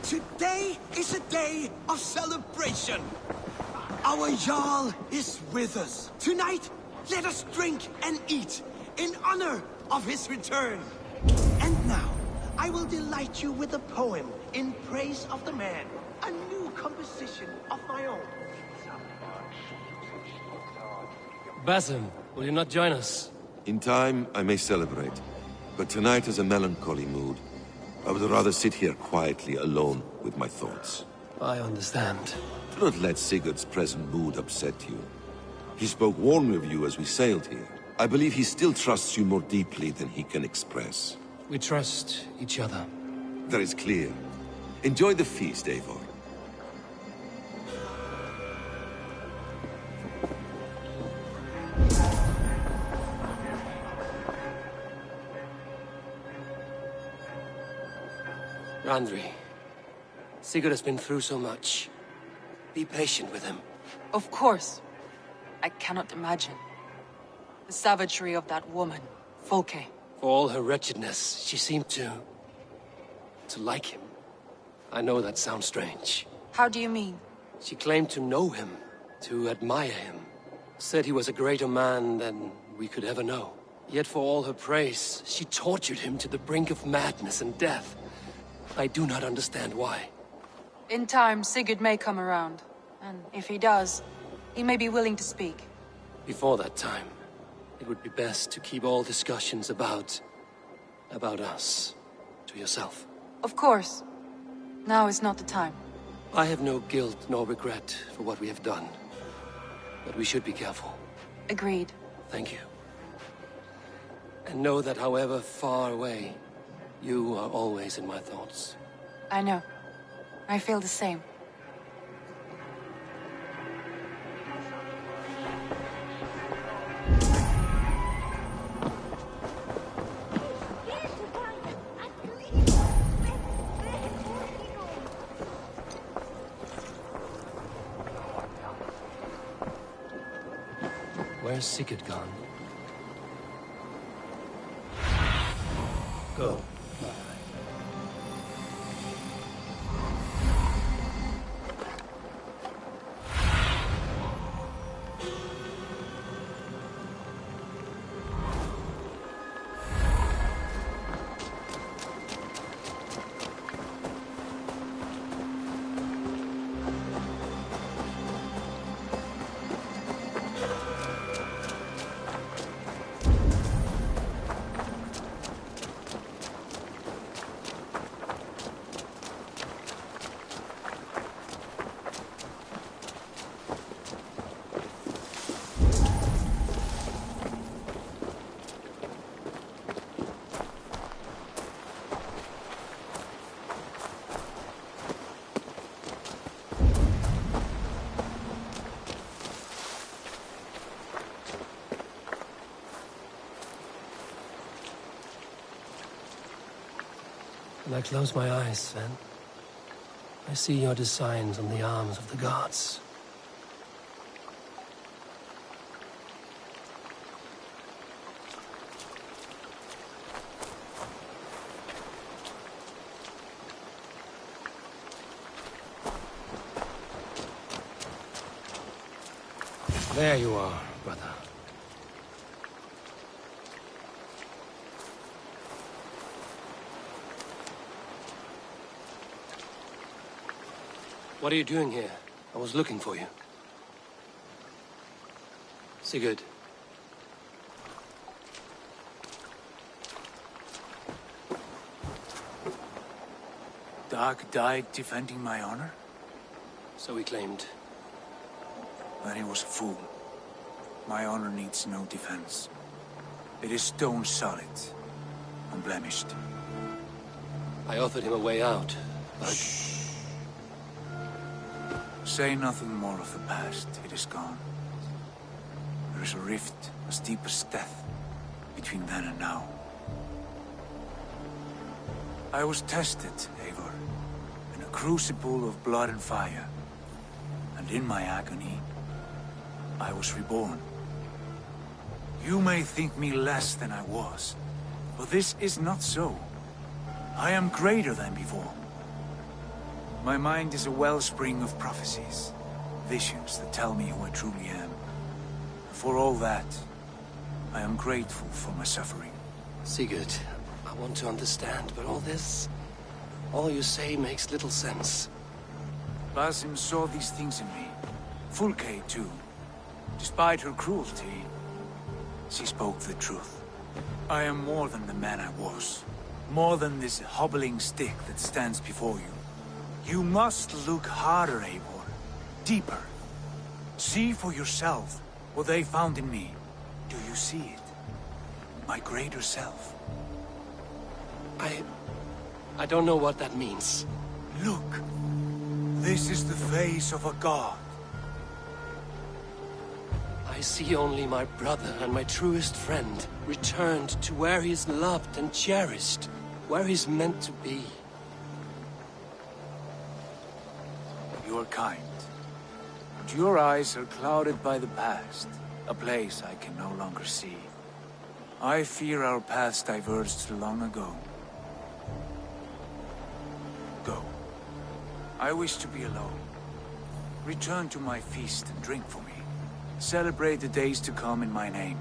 Today is a day of celebration. Our Jarl is with us. Tonight, let us drink and eat in honor of his return. And now, I will delight you with a poem in praise of the man. A new composition of my own. Basim, will you not join us? In time, I may celebrate. But tonight is a melancholy mood. I would rather sit here quietly, alone, with my thoughts. I understand. Do not let Sigurd's present mood upset you. He spoke warmly of you as we sailed here. I believe he still trusts you more deeply than he can express. We trust each other. That is clear. Enjoy the feast, Eivor. Randri, Sigurd has been through so much. Be patient with him. Of course. I cannot imagine. The savagery of that woman, Folke. For all her wretchedness, she seemed to like him. I know that sounds strange. How do you mean? She claimed to know him, to admire him. Said he was a greater man than we could ever know. Yet for all her praise, she tortured him to the brink of madness and death. I do not understand why. In time, Sigurd may come around. And if he does, he may be willing to speak. Before that time, it would be best to keep all discussions about us to yourself. Of course. Now is not the time. I have no guilt nor regret for what we have done. But we should be careful. Agreed. Thank you. And know that however far away, you are always in my thoughts. I know. I feel the same. Where's Sigurd gone? Go. When I close my eyes, Sven, I see your designs on the arms of the gods. There you are, brother. What are you doing here? I was looking for you. Sigurd. Dag died defending my honor? So he claimed. Then he was a fool. My honor needs no defense. It is stone solid, unblemished. I offered him a way out, but... Shh. Say nothing more of the past. It is gone. There is a rift as deep as death between then and now. I was tested, Eivor, in a crucible of blood and fire. And in my agony, I was reborn. You may think me less than I was, but this is not so. I am greater than before. My mind is a wellspring of prophecies, visions that tell me who I truly am. For all that, I am grateful for my suffering. Sigurd, I want to understand, but all you say makes little sense. Basim saw these things in me. Fulke, too. Despite her cruelty, she spoke the truth. I am more than the man I was. More than this hobbling stick that stands before you. You must look harder, Eivor. Deeper. See for yourself what they found in me. Do you see it? My greater self. I don't know what that means. Look. This is the face of a god. I see only my brother and my truest friend returned to where he is loved and cherished, where he's meant to be. You are kind. But your eyes are clouded by the past, a place I can no longer see. I fear our paths diverged long ago. Go. I wish to be alone. Return to my feast and drink for me. Celebrate the days to come in my name.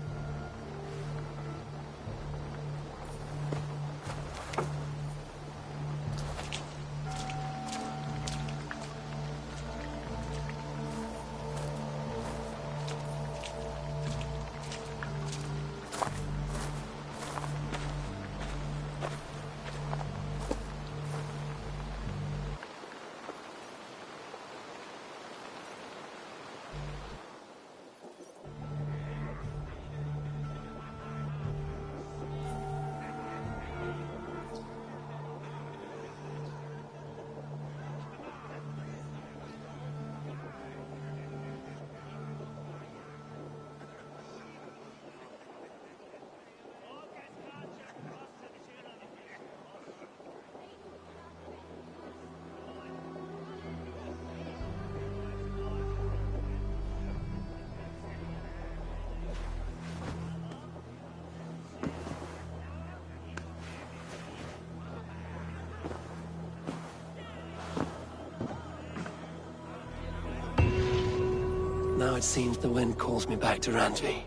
Now it seems the wind calls me back to Randvi.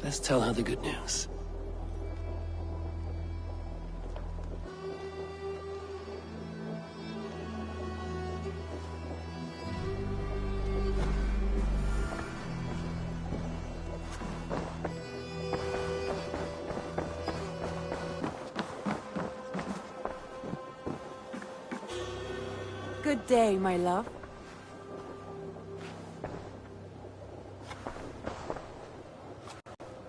Let's tell her the good news. Good day, my love.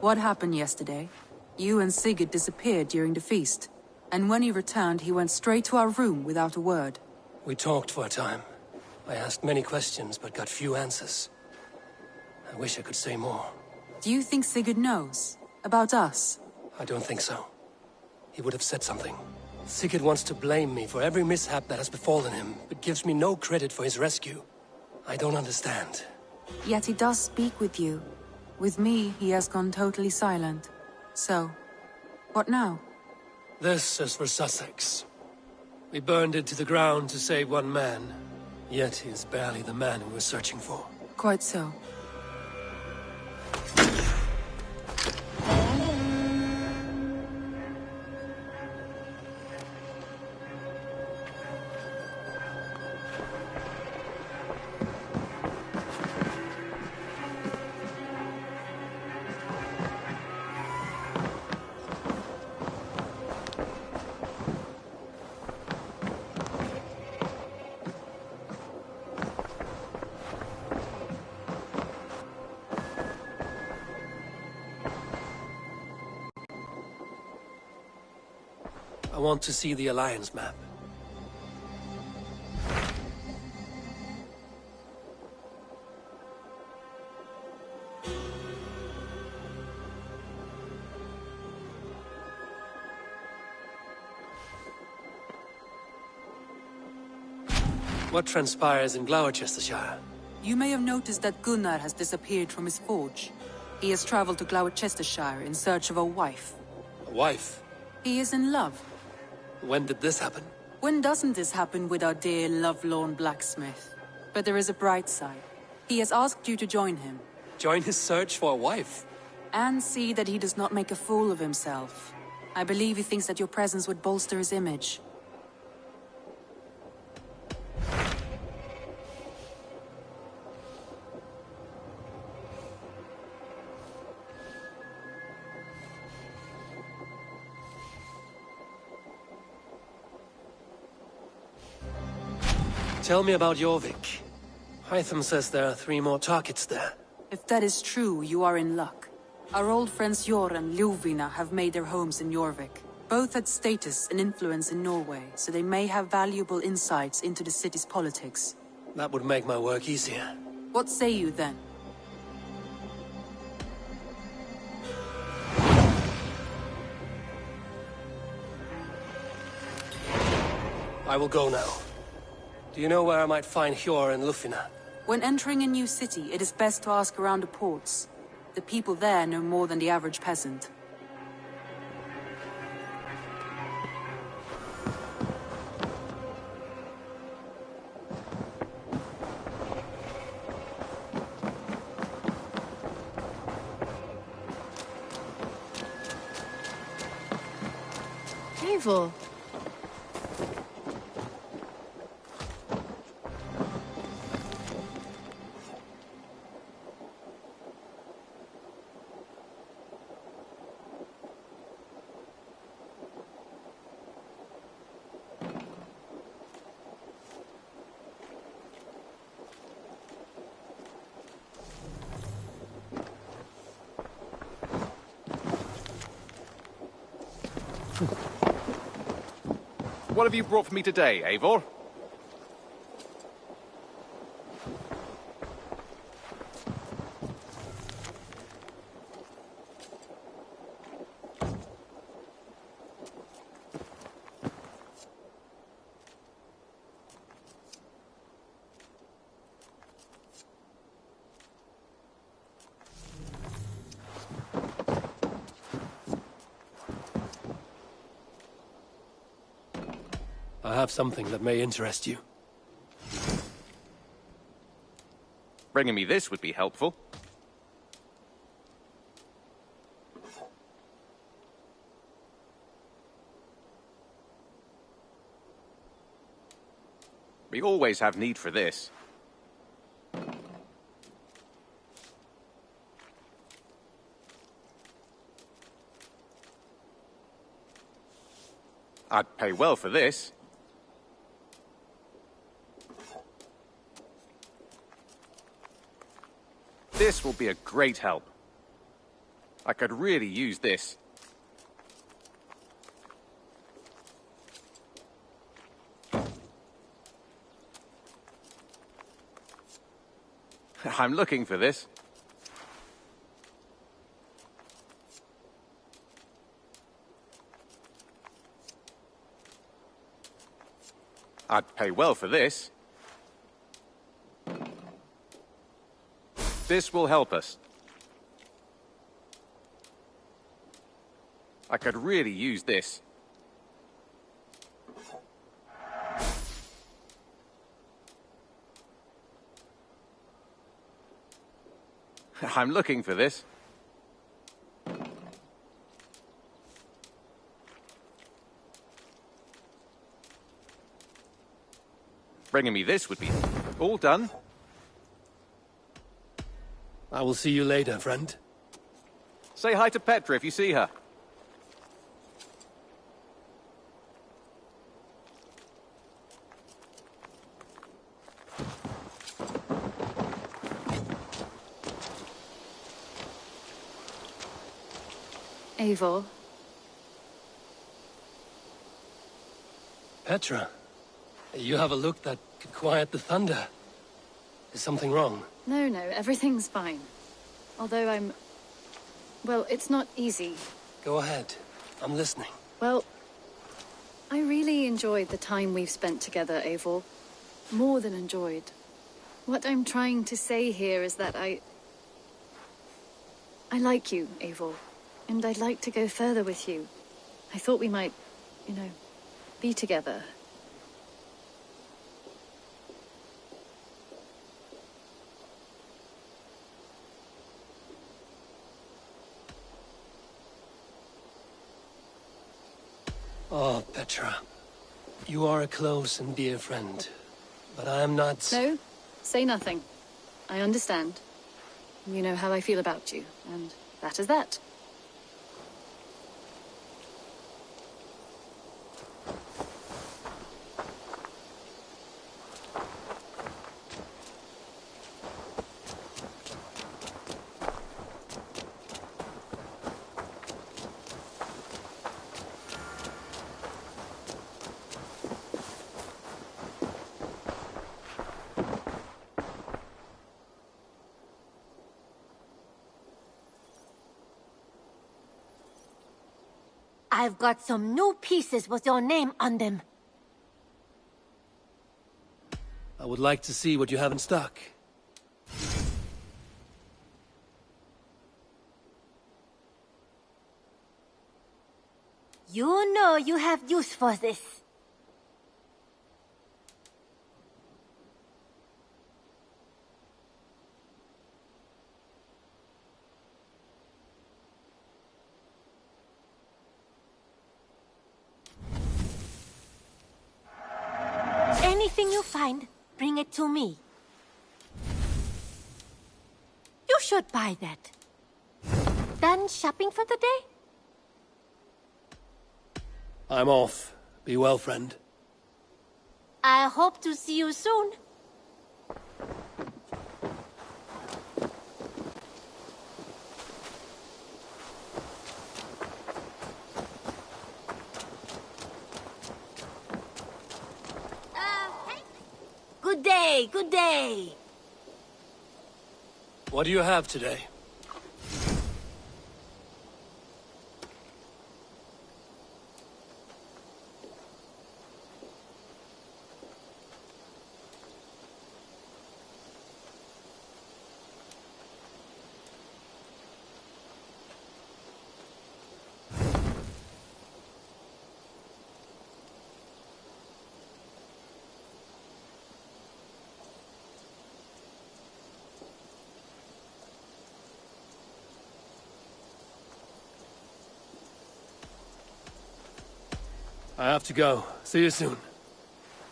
What happened yesterday? You and Sigurd disappeared during the feast. And when he returned, he went straight to our room without a word. We talked for a time. I asked many questions, but got few answers. I wish I could say more. Do you think Sigurd knows? About us? I don't think so. He would have said something. Sigurd wants to blame me for every mishap that has befallen him, but gives me no credit for his rescue. I don't understand. Yet he does speak with you. With me, he has gone totally silent. So, what now? This is for Sussex. We burned it to the ground to save one man. Yet he is barely the man we were searching for. Quite so. I want to see the Alliance map. What transpires in Gloucestershire? You may have noticed that Gunnar has disappeared from his forge. He has traveled to Gloucestershire in search of a wife. A wife? He is in love. When did this happen? When doesn't this happen with our dear, lovelorn blacksmith? But there is a bright side. He has asked you to join him. Join his search for a wife? And see that he does not make a fool of himself. I believe he thinks that your presence would bolster his image. Tell me about Jorvik. Hytham says there are 3 more targets there. If that is true, you are in luck. Our old friends Jor and Ljuvina have made their homes in Jorvik. Both had status and influence in Norway, so they may have valuable insights into the city's politics. That would make my work easier. What say you then? I will go now. Do you know where I might find Hjor and Lufina? When entering a new city, it is best to ask around the ports. The people there know more than the average peasant. Eivor. What have you brought for me today, Eivor? I have something that may interest you. Bringing me this would be helpful. We always have need for this. I'd pay well for this. This will be a great help. I could really use this. I'm looking for this. I'd pay well for this. This will help us. I could really use this. I'm looking for this. Bringing me this would be all done. I will see you later, friend. Say hi to Petra if you see her. Eivor. Petra, you have a look that could quiet the thunder. Is something wrong? No, everything's fine. Although well, it's not easy. Go ahead. I'm listening. Well, I really enjoyed the time we've spent together, Eivor. More than enjoyed. What I'm trying to say here is that I like you, Eivor. And I'd like to go further with you. I thought we might, be together. Oh, Petra. You are a close and dear friend, but I am not... No, say nothing. I understand. You know how I feel about you, and that is that. I've got some new pieces with your name on them. I would like to see what you have in stock. You know you have use for this. Anything you find, bring it to me. You should buy that. Done shopping for the day? I'm off. Be well, friend. I hope to see you soon. Hey. Good day, good day. What do you have today? I have to go. See you soon.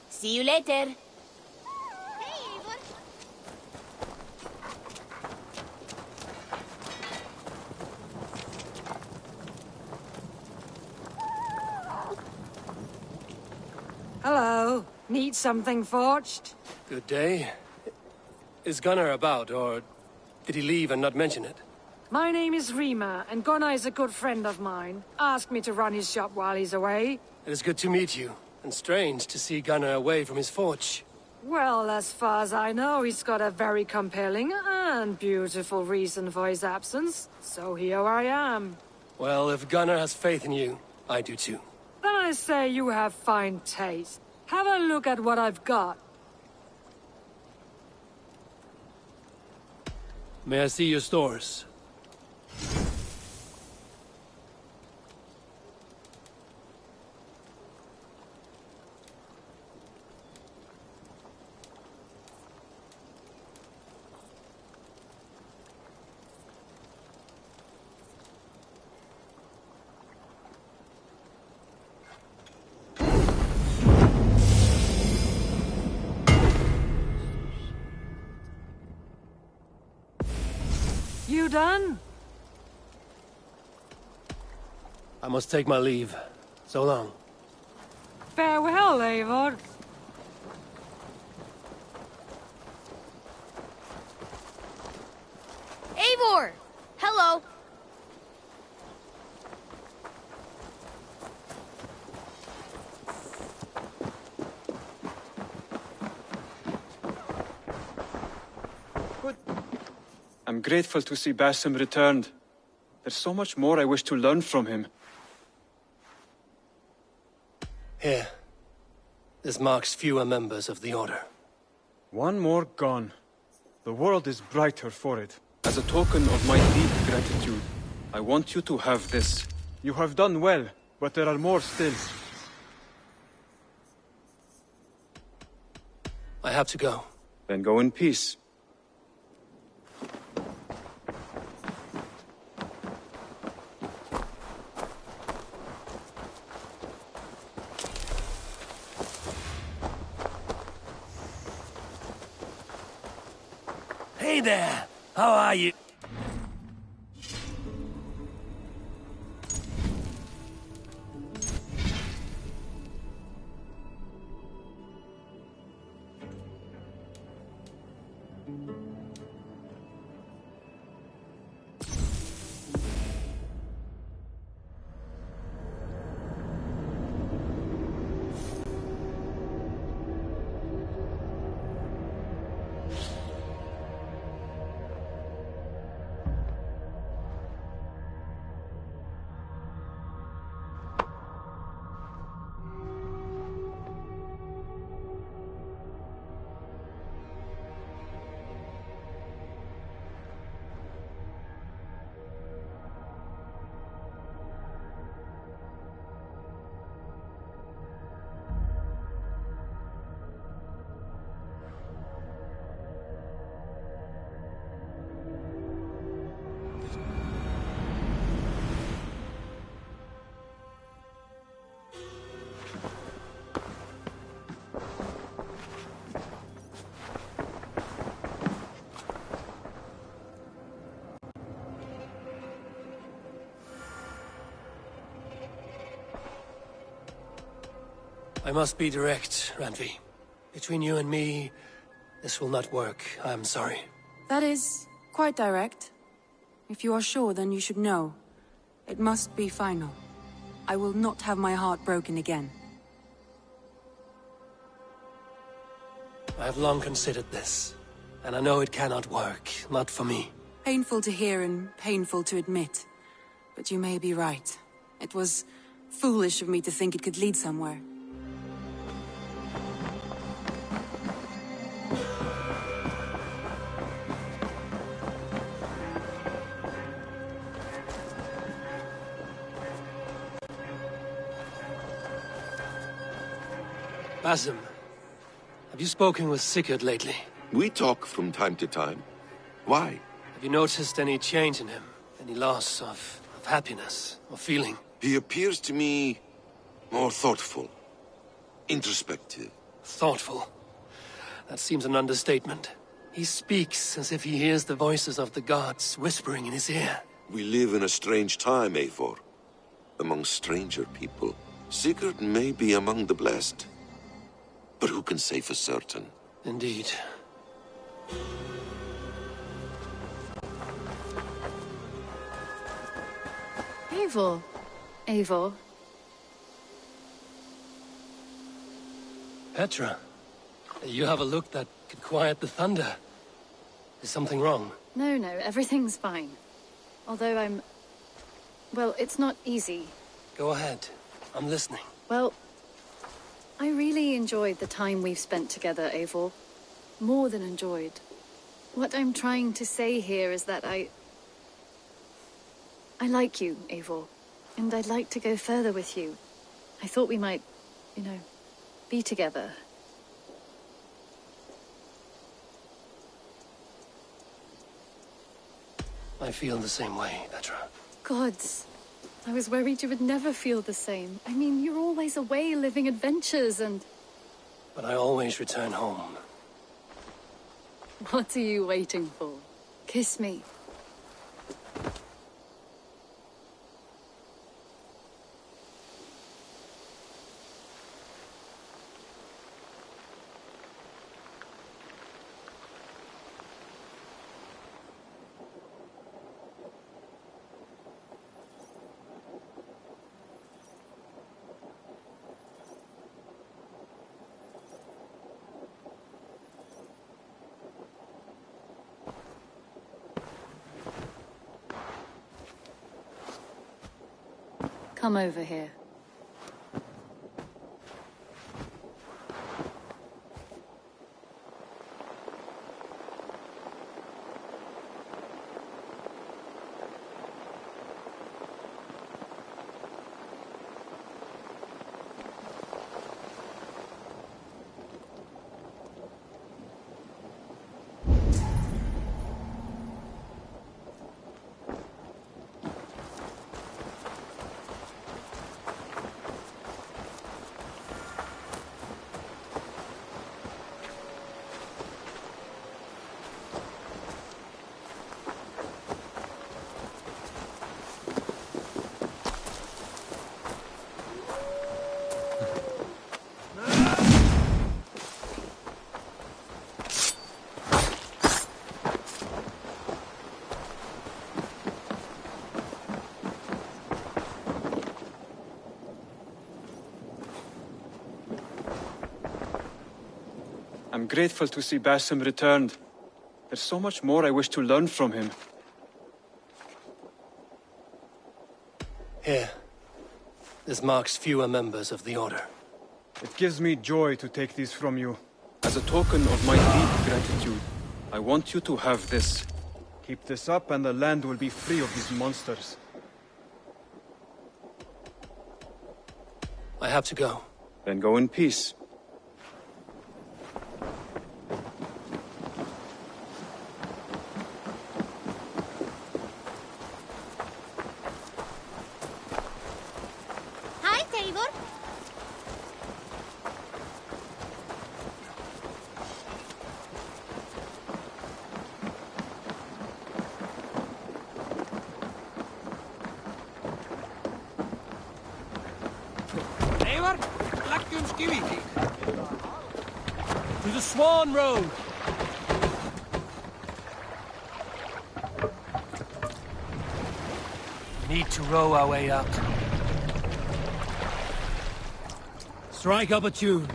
See you later. Hello. Need something forged? Good day. Is Gunnar about, or did he leave and not mention it? My name is Rima, and Gunnar is a good friend of mine. Asked me to run his shop while he's away. It is good to meet you, and strange to see Gunnar away from his forge. Well, as far as I know, he's got a very compelling and beautiful reason for his absence. So here I am. Well, if Gunnar has faith in you, I do too. Then I say you have fine taste. Have a look at what I've got. May I see your stores? You done? I must take my leave. So long. Farewell, Eivor. Eivor! Hello. I'm grateful to see Basim returned. There's so much more I wish to learn from him. Here. This marks fewer members of the Order. One more gone. The world is brighter for it. As a token of my deep gratitude, I want you to have this. You have done well, but there are more still. I have to go. Then go in peace. Hey there! How are you? I must be direct, Ranvi. Between you and me, this will not work. I'm sorry. That is quite direct. If you are sure, then you should know. It must be final. I will not have my heart broken again. I have long considered this, and I know it cannot work. Not for me. Painful to hear and painful to admit. But you may be right. It was foolish of me to think it could lead somewhere. Basim, have you spoken with Sigurd lately? We talk from time to time. Why? Have you noticed any change in him? Any loss of happiness or feeling? He appears to me more thoughtful, introspective. Thoughtful? That seems an understatement. He speaks as if he hears the voices of the gods whispering in his ear. We live in a strange time, Eivor. Among stranger people. Sigurd may be among the blessed. But who can say for certain? Indeed. Eivor. Eivor. Petra, you have a look that could quiet the thunder. Is something wrong? No, everything's fine. Although well, it's not easy. Go ahead. I'm listening. Well, I really enjoyed the time we've spent together, Eivor. More than enjoyed. What I'm trying to say here is that I like you, Eivor. And I'd like to go further with you. I thought we might, be together. I feel the same way, Petra. Gods. I was worried you would never feel the same. I mean, you're always away living adventures and... But I always return home. What are you waiting for? Kiss me. Come over here. I'm grateful to see Basim returned. There's so much more I wish to learn from him. Here. This marks fewer members of the Order. It gives me joy to take these from you. As a token of my deep gratitude, I want you to have this. Keep this up and the land will be free of these monsters. I have to go. Then go in peace. Hi, Taylor. Eivor, leggjum skiviti. To the Swan Road! We need to row our way up. Strike up a tune.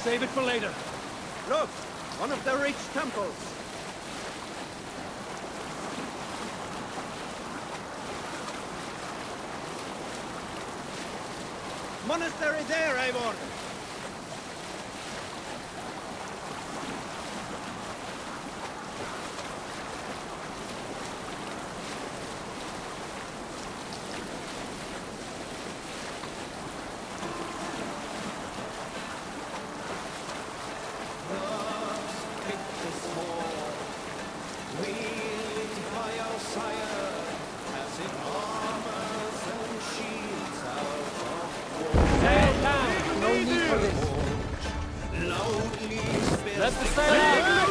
Save it for later. Look, one of the rich temples. Monastery there, Eivor. Let the sail out!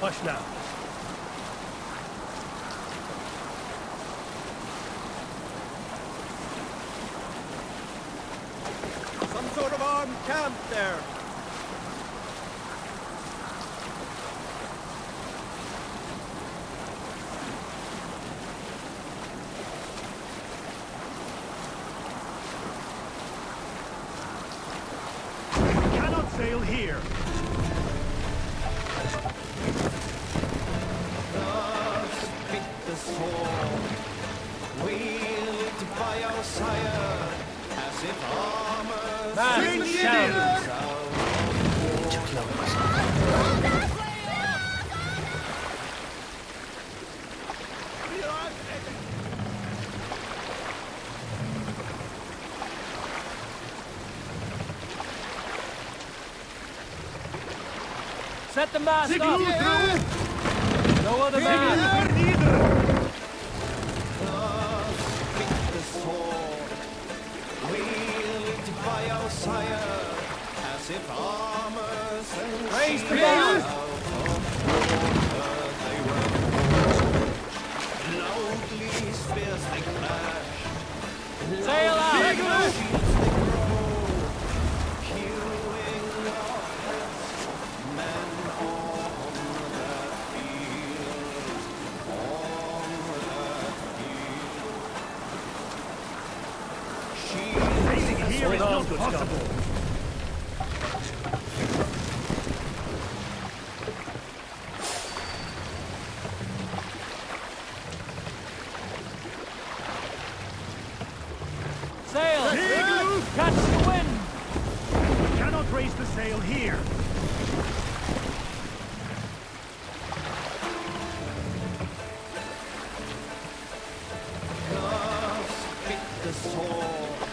Hush now. Some sort of armed camp there. Sail here. Pick the sword, wielded by our sire, as if armor. Too close. Set the mast up! No other man! Pick the sword, wielded by our sire, as if armors and Raise the bar! they were loudly spears they clash. Sail out! Here is not possible. sail here. The sword,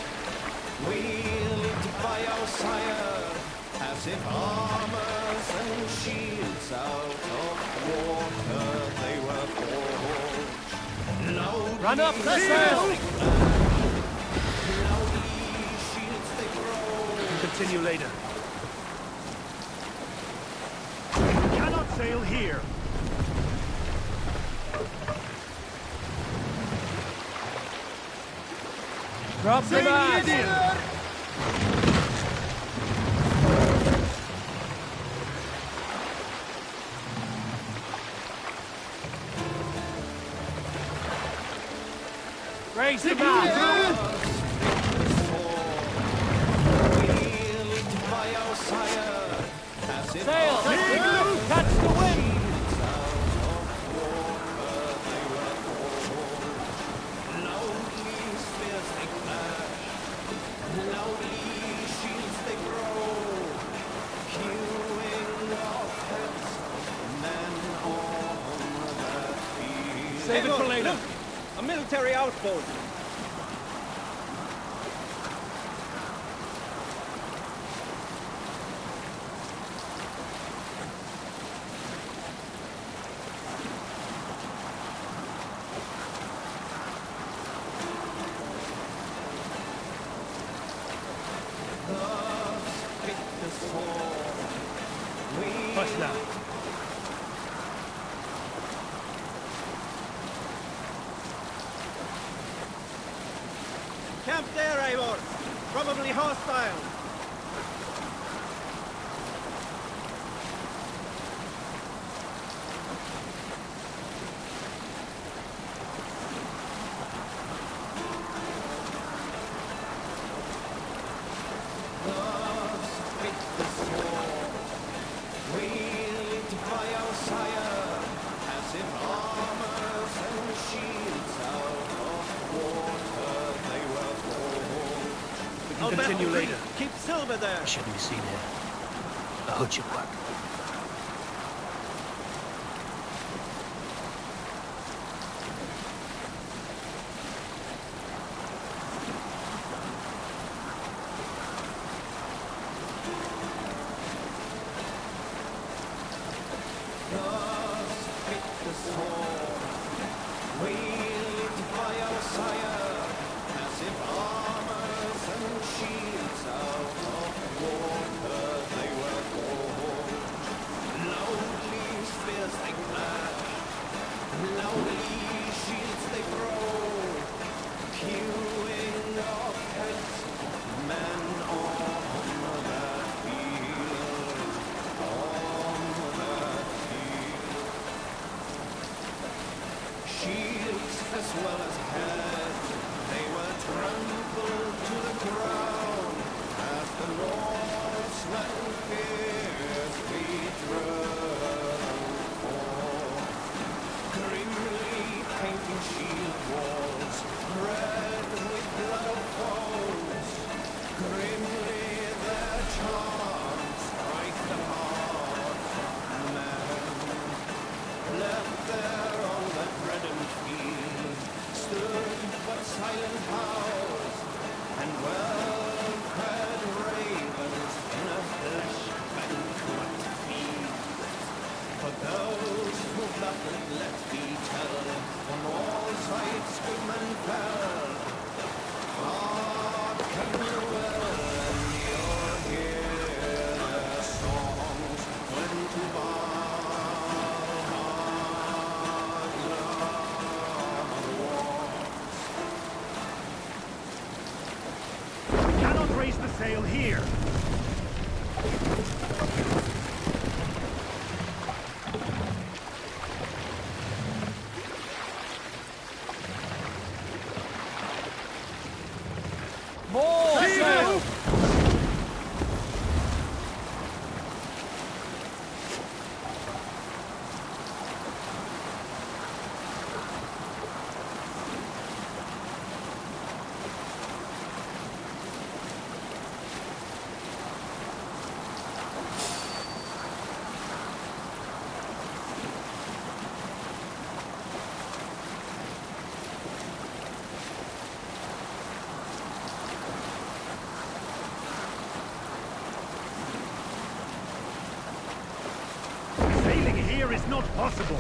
wielded by our sire, as if armors and shields out of water they were forged. Loudly Run up, let's sail! Loudly shields they grow. Continue later. Cannot sail here. Drop the mast! Raise the mast! Wielded by our sire, as if Sail! Catch the wind! Save it for later. A military outpost. First now. Camp there, Eivor. Probably hostile. Continue later. Keep Silver there. I shouldn't be seen here. The hood should work. As well as head, they were trampled to the ground as the Norsemen fiercely drove on. Grimly painting shield walls, red with blood of foes. Grimly their charms strike the heart of man. Left there on the dreaded field stood but silent house, and well Landing here is not possible.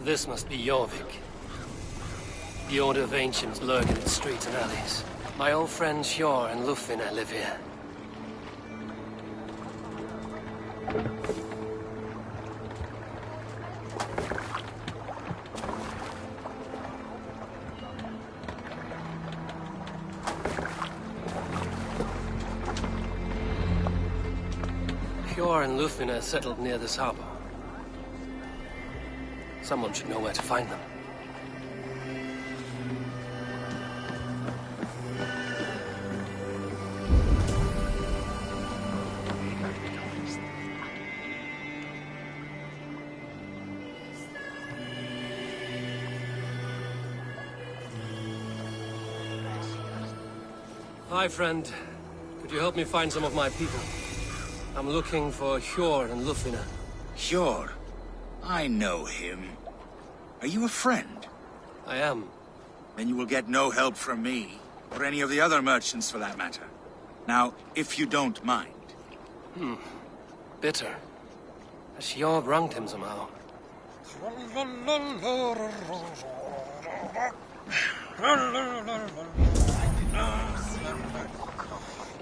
This must be Jorvik. The Order of Ancients lurk in its streets and alleys. My old friends Hjor and Lufina live here. Hjor and Lufina settled near this harbor. Someone should know where to find them. Hi, friend. Could you help me find some of my people? I'm looking for Hjor and Lufina. Hjor? I know him. Are you a friend? I am. Then you will get no help from me, or any of the other merchants for that matter. Now, if you don't mind. Bitter. Has Hjor wronged him somehow?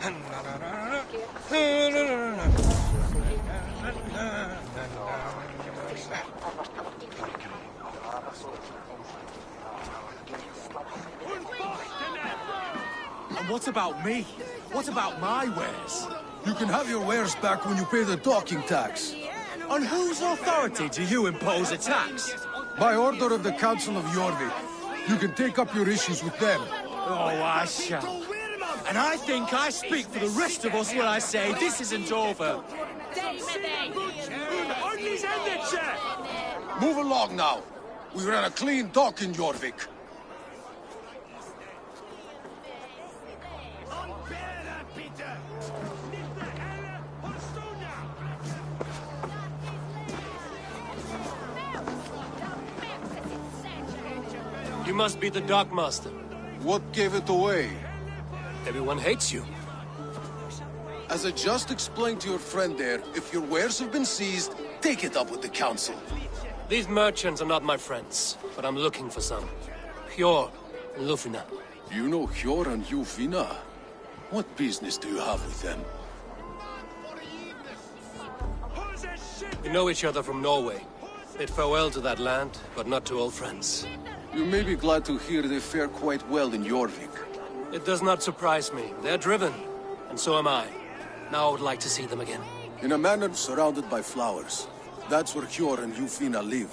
And what about me? What about my wares? You can have your wares back when you pay the docking tax. On whose authority do you impose a tax? By order of the Council of Jorvik. You can take up your issues with them. Oh, I shall. And I think I speak for the rest of us when I say this isn't over. Move along now. We ran a clean dock in Jorvik. You must be the dockmaster. What gave it away? Everyone hates you. As I just explained to your friend there, if your wares have been seized, take it up with the Council. These merchants are not my friends, but I'm looking for some. Hjor and Lufina. You know Hjor and Lufina? What business do you have with them? We know each other from Norway. Bid farewell to that land, but not to old friends. You may be glad to hear they fare quite well in Jorvik. It does not surprise me. They're driven, and so am I. Now I would like to see them again. In a manor surrounded by flowers. That's where Hjor and Lufina live.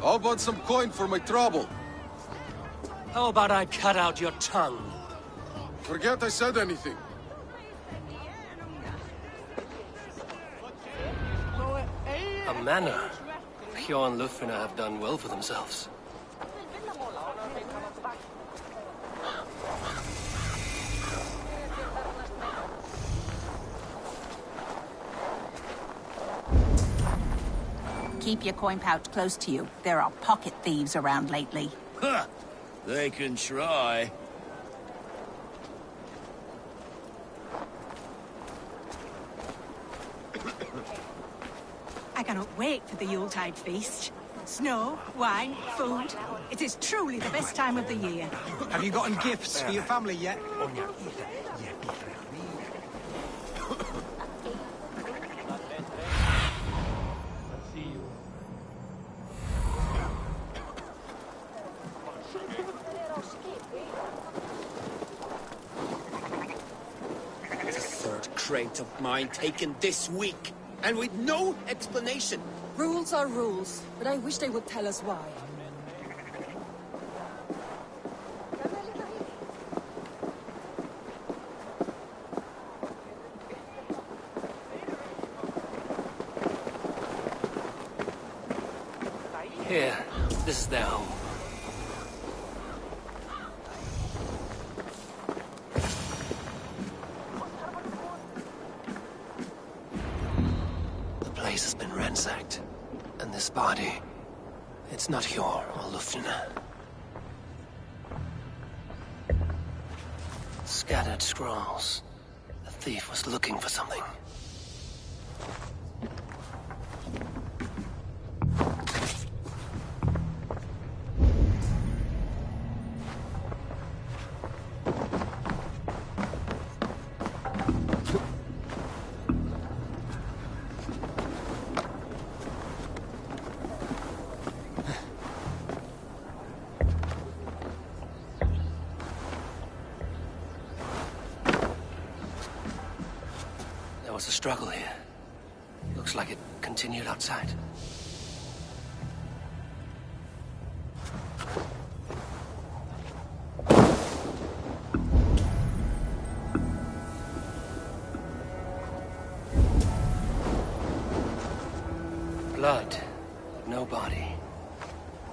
How about some coin for my trouble? How about I cut out your tongue? Forget I said anything. A manor. Hjor and Lufina have done well for themselves. Keep your coin pouch close to you. There are pocket thieves around lately. Huh. They can try. I cannot wait for the Yuletide feast. Snow, wine, food. It is truly the best time of the year. Have you gotten gifts for your family yet? The third crate of mine taken this week, and with no explanation. Rules are rules, but I wish they would tell us why. Here, this is their home. The place has been ransacked. ransacked. And this body, it's not Hjor or Lufna. Scattered scrolls. The thief was looking for something. There was a struggle here. Looks like it continued outside. Blood, but no body.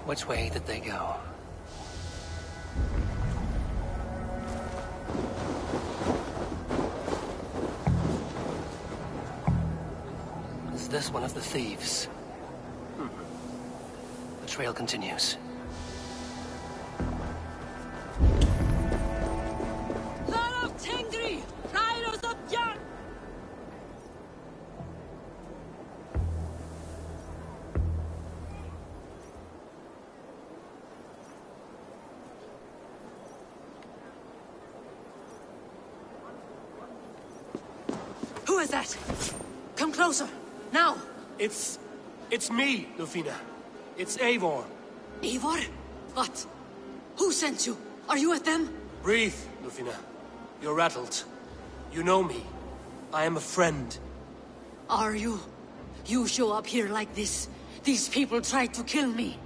Which way did they go? Is this one of the thieves? The trail continues. Who is that? Come closer, now! It's me, Lufina. It's Eivor. Eivor? What? Who sent you? Are you with them? Breathe, Lufina. You're rattled. You know me. I am a friend. Are you? You show up here like this. These people tried to kill me.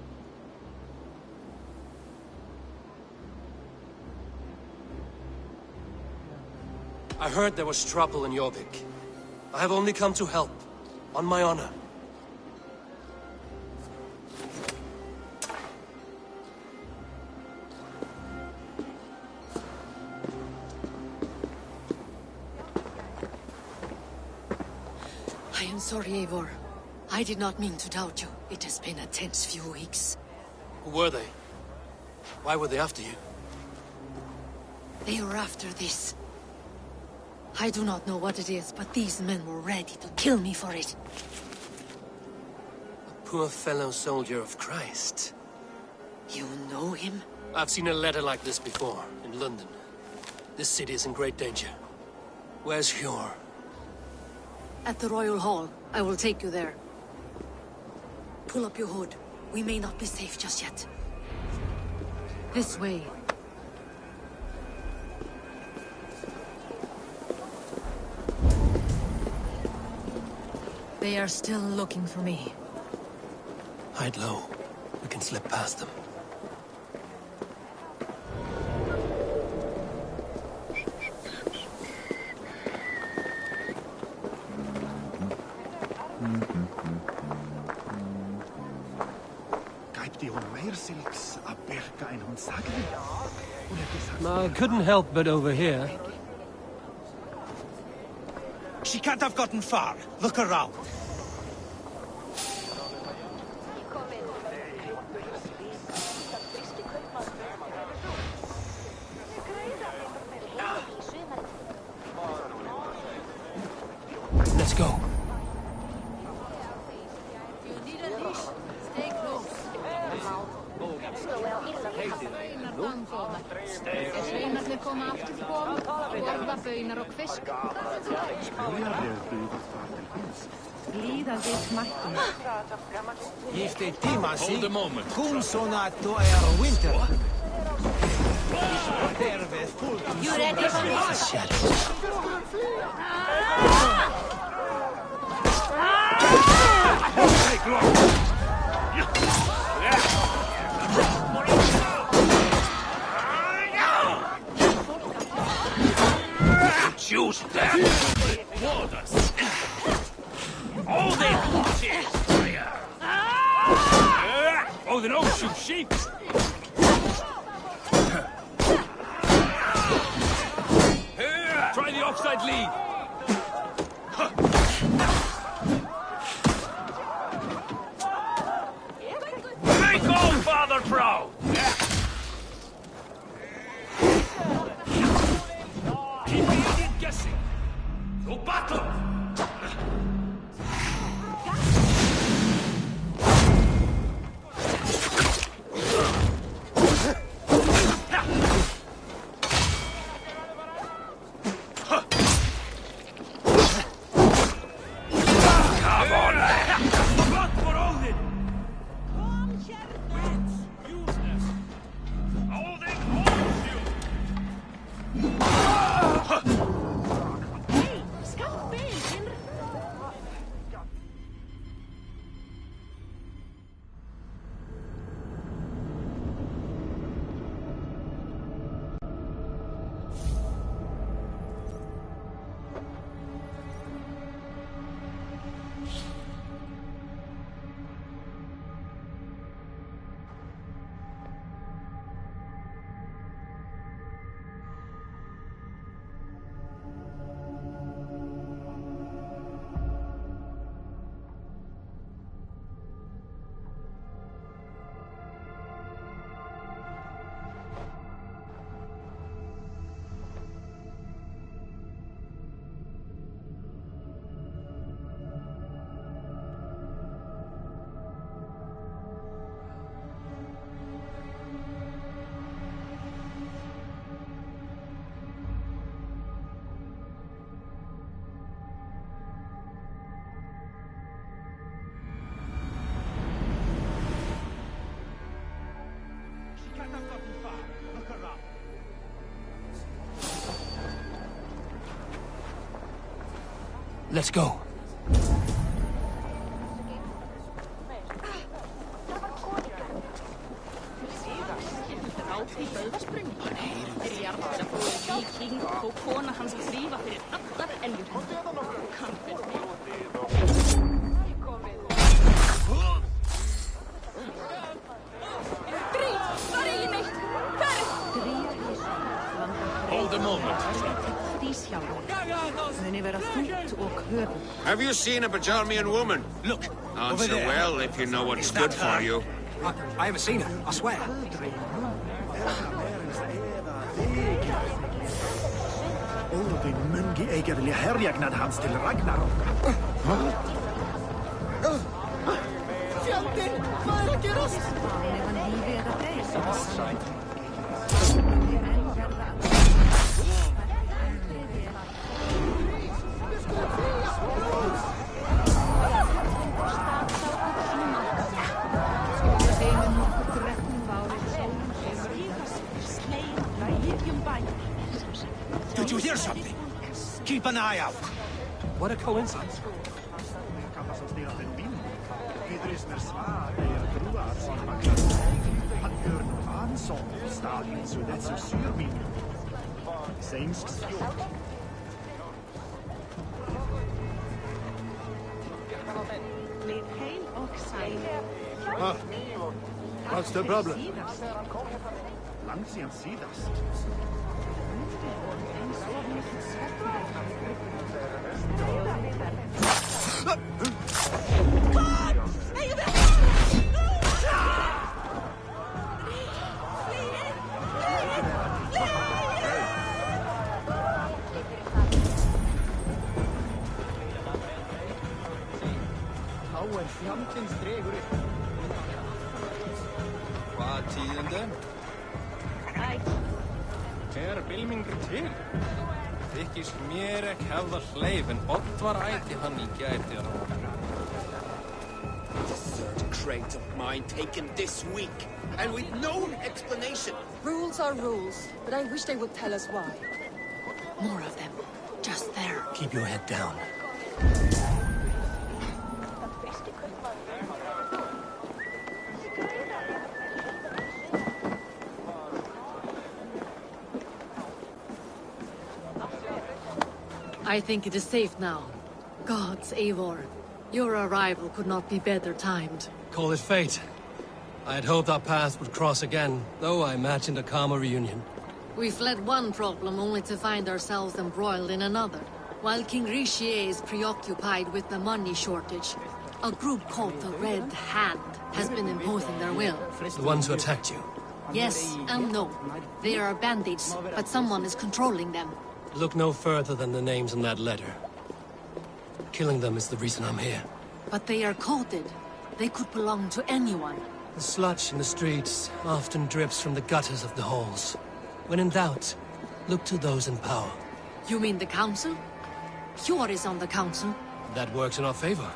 I heard there was trouble in Jorvik. I have only come to help. On my honor. I am sorry, Eivor. I did not mean to doubt you. It has been a tense few weeks. Who were they? Why were they after you? They were after this. I do not know what it is, but these men were ready to kill me for it. A poor fellow soldier of Christ. You know him? I've seen a letter like this before, in London. This city is in great danger. Where's Hjor? At the Royal Hall. I will take you there. Pull up your hood. We may not be safe just yet. This way. They are still looking for me. Hide low. We can slip past them. I couldn't help but overhear. She can't have gotten far. Look around. Let's go. Hold a moment. Kun sonato er winter. You ready for this? Choose that! Waters! All they want is fire! Oh, then don't shoot sheep! Try the offside lead! Let's go. Hold a moment. Have you seen a Bajarmian woman? Look, over Answer there. well if you know what's good for you. I haven't seen her, I swear. Odin mungi eiga vilja herjagnad hans till Ragnarok. Fjandinn! Hvað að gerast? Did you hear something? Keep an eye out. What a coincidence. What's the problem? Langsam sidast. Hvað tíðindi? Er bylmingri til? Þykist mér ekki hefða hleif en odd var æti hann í gæti að The third crate of mine taken this week, and with no explanation. Rules are rules, but I wish they would tell us why. More of them. Just there. Keep your head down. I think it is safe now. Gods, Eivor. Your arrival could not be better timed. Call it fate. I had hoped our paths would cross again, though I imagined a calmer reunion. We fled one problem only to find ourselves embroiled in another. While King Richier is preoccupied with the money shortage, a group called the Red Hand has been imposing their will. The ones who attacked you. Yes and no. They are bandits, but someone is controlling them. Look no further than the names in that letter. Killing them is the reason I'm here. But they are coded. They could belong to anyone. The sludge in the streets often drips from the gutters of the halls. When in doubt, look to those in power. You mean the council? Hjor is on the council. That works in our favor.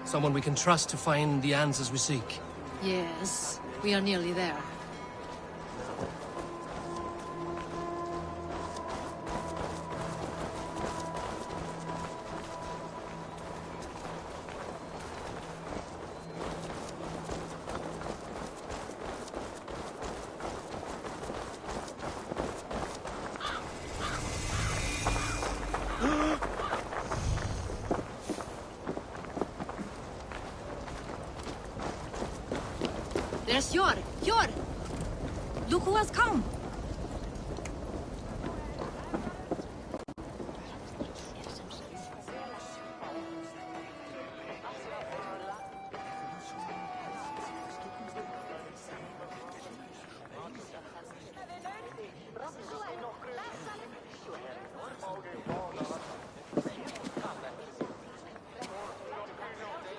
Someone we can trust to find the answers we seek. Yes, we are nearly there. There's Hjor! Hjor! Look who has come!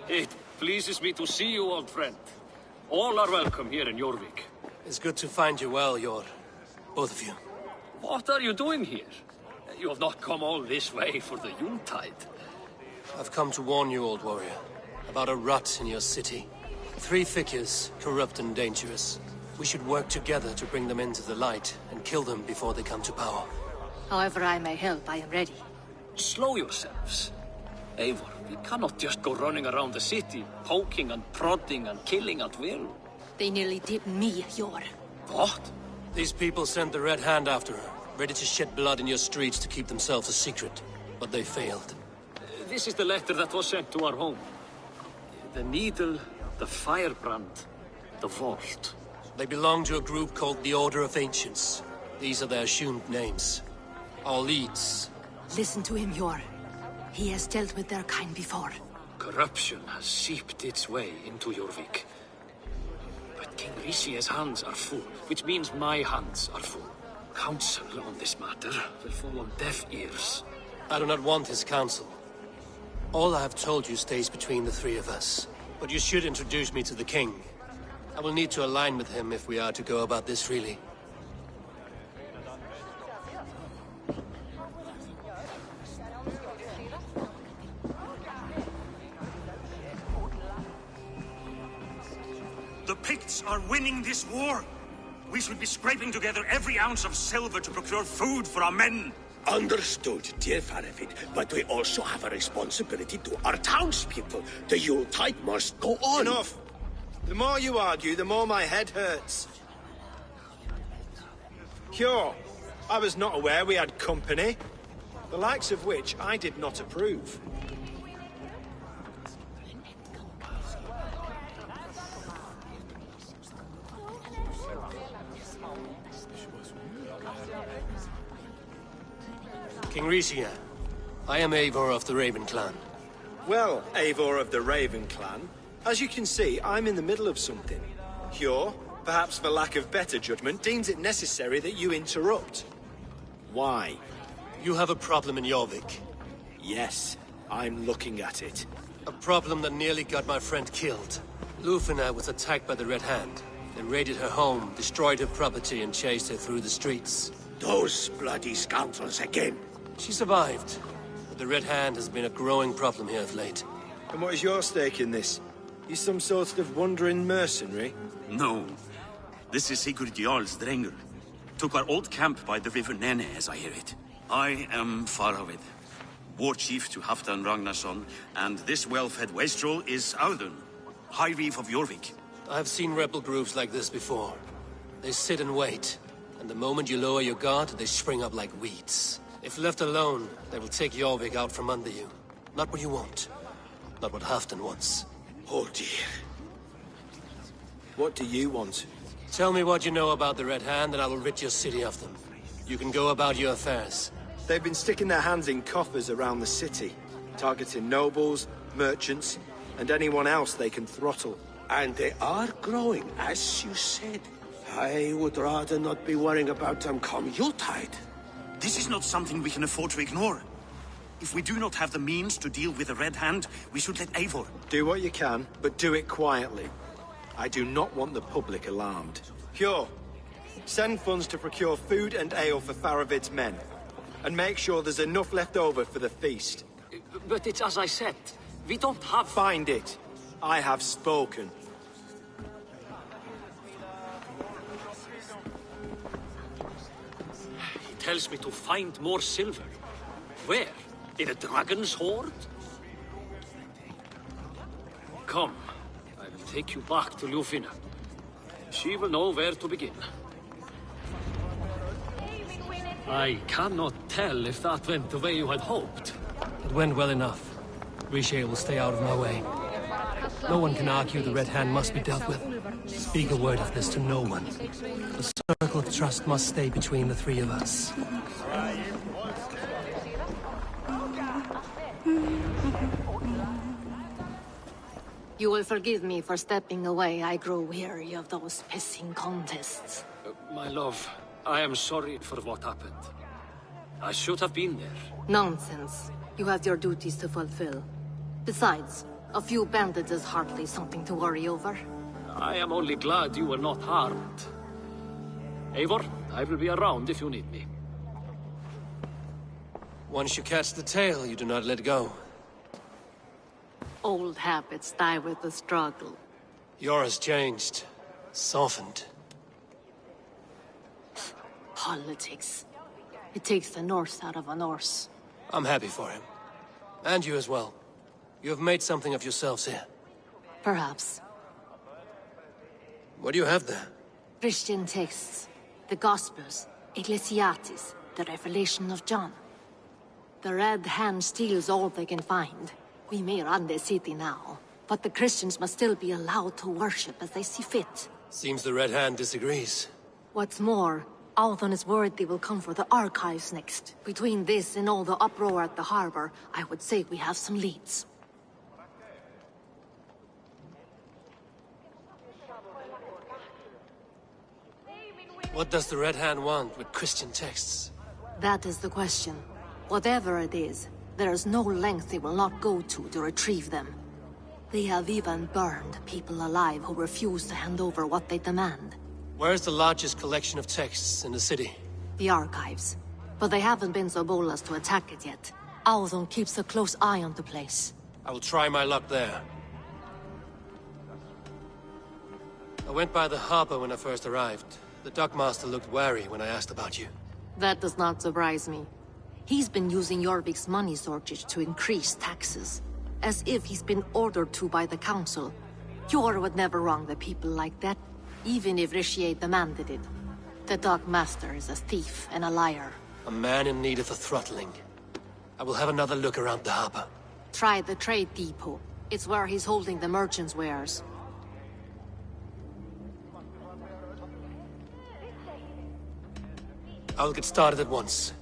It pleases me to see you, old friend. All are welcome here in Jorvik. It's good to find you well, Hjor. Both of you. What are you doing here? You have not come all this way for the Yuletide. I've come to warn you, old warrior, about a rot in your city. 3 figures, corrupt and dangerous. We should work together to bring them into the light and kill them before they come to power. However I may help, I am ready. Slow yourselves. Eivor, we cannot just go running around the city, poking and prodding and killing at will. They nearly did me, Yor. What? These people sent the Red Hand after her, ready to shed blood in your streets to keep themselves a secret. But they failed. This is the letter that was sent to our home. The needle, the firebrand, the vault. They belong to a group called the Order of Ancients. These are their assumed names. Our leads. Listen to him, Yor. He has dealt with their kind before. Corruption has seeped its way into Jorvik. But King Rishi's hands are full, which means my hands are full. Counsel on this matter will fall on deaf ears. I do not want his counsel. All I have told you stays between the three of us. But you should introduce me to the king. I will need to align with him if we are to go about this freely. The Picts are winning this war. We should be scraping together every ounce of silver to procure food for our men. Understood, dear Faravid, but we also have a responsibility to our townspeople. The Yuletide must go on. Enough! The more you argue, the more my head hurts. Cure, I was not aware we had company, the likes of which I did not approve. King Rishi, I am Eivor of the Raven clan. Well, Eivor of the Raven clan, as you can see, I'm in the middle of something. Cure, perhaps for lack of better judgment, deems it necessary that you interrupt. Why? You have a problem in Jorvik. Yes, I'm looking at it. A problem that nearly got my friend killed. Lufina was attacked by the Red Hand. They raided her home, destroyed her property, and chased her through the streets. Those bloody scoundrels again. She survived, but the Red Hand has been a growing problem here of late. And what is your stake in this? You some sort of wandering mercenary? No. This is Sigurd Jarl's Drenger. Took our old camp by the river Nene, as I hear it. I am Faravid, war chief to Halfdan Ragnarsson, and this well-fed wastrel is Audun, High Reeve of Jorvik. I've seen rebel groups like this before. They sit and wait, and the moment you lower your guard, they spring up like weeds. If left alone, they will take Jorvik out from under you. Not what you want. Not what Halfdan wants. Oh dear. What do you want? Tell me what you know about the Red Hand, and I will rid your city of them. You can go about your affairs. They've been sticking their hands in coffers around the city, targeting nobles, merchants, and anyone else they can throttle. And they are growing, as you said. I would rather not be worrying about them come Yuletide. This is not something we can afford to ignore. If we do not have the means to deal with the Red Hand, we should let Eivor. Do what you can, but do it quietly. I do not want the public alarmed. Cure, send funds to procure food and ale for Faravid's men. And make sure there's enough left over for the feast. But it's as I said, we don't have... Find it. I have spoken. He tells me to find more silver. Where? In a dragon's hoard? Come, I will take you back to Lufina. She will know where to begin. I cannot tell if that went the way you had hoped. It went well enough. Rishi will stay out of my way. No one can argue the Red Hand must be dealt with. Speak a word of this to no one. The circle of trust must stay between the three of us. You will forgive me for stepping away. I grow weary of those pissing contests. My love, I am sorry for what happened. I should have been there. Nonsense. You have your duties to fulfill. Besides, a few bandits is hardly something to worry over. I am only glad you were not harmed. Eivor, I will be around if you need me. Once you catch the tail, you do not let go. Old habits die with the struggle. Yours changed. Softened. Politics. It takes the Norse out of a Norse. I'm happy for him. And you as well. You have made something of yourselves here. Perhaps. What do you have there? Christian texts, the Gospels, Ecclesiastes, the Revelation of John. The Red Hand steals all they can find. We may run the city now, but the Christians must still be allowed to worship as they see fit. Seems the Red Hand disagrees. What's more, Althon is worried they will come for the archives next. Between this and all the uproar at the harbor, I would say we have some leads. What does the Red Hand want with Christian texts? That is the question. Whatever it is, there is no length they will not go to retrieve them. They have even burned people alive who refuse to hand over what they demand. Where's the largest collection of texts in the city? The archives. But they haven't been so bold as to attack it yet. Althon keeps a close eye on the place. I will try my luck there. I went by the harbor when I first arrived. The dockmaster looked wary when I asked about you. That does not surprise me. He's been using Jorvik's money shortage to increase taxes. As if he's been ordered to by the council. Jor would never wrong the people like that, even if Richier demanded it. The dockmaster is a thief and a liar. A man in need of a throttling. I will have another look around the harbor. Try the trade depot. It's where he's holding the merchants' wares. I'll get started at once.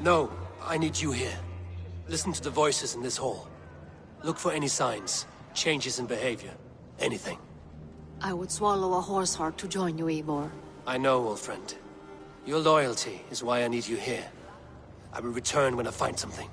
No, I need you here. Listen to the voices in this hall. Look for any signs, changes in behavior, anything. I would swallow a horse heart to join you, Eivor. I know, old friend. Your loyalty is why I need you here. I will return when I find something.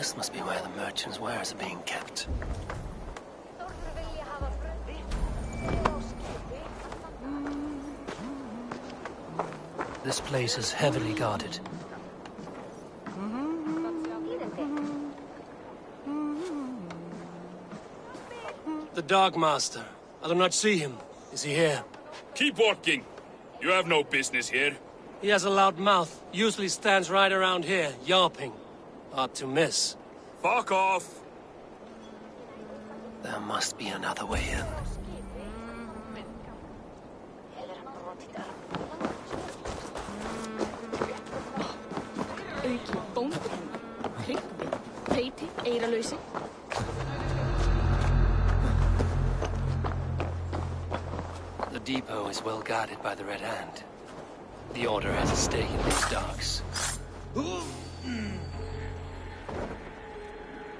This must be where the merchants' wares are being kept. This place is heavily guarded. The Dark Master. I do not see him. Is he here? Keep working. You have no business here. He has a loud mouth. Usually stands right around here, yelping. Hard to miss. Fuck off! There must be another way in. The depot is well guarded by the Red Hand. The Order has a stake in these docks.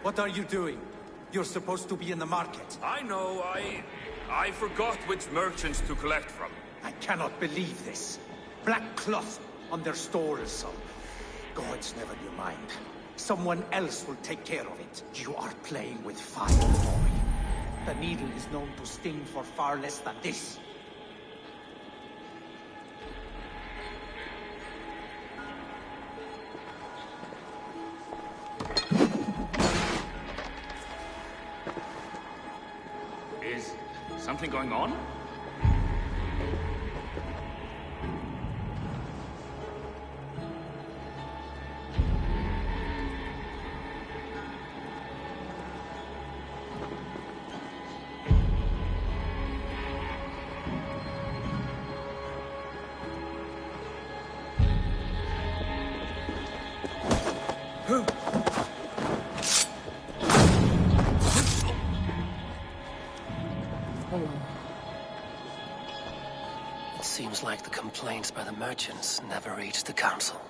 What are you doing? You're supposed to be in the market. I know, I forgot which merchants to collect from. I cannot believe this. Black cloth on their stalls. Gods, never you mind. Someone else will take care of it. You are playing with fire, boy. The needle is known to sting for far less than this. Is something going on? It seems like the complaints by the merchants never reached the council.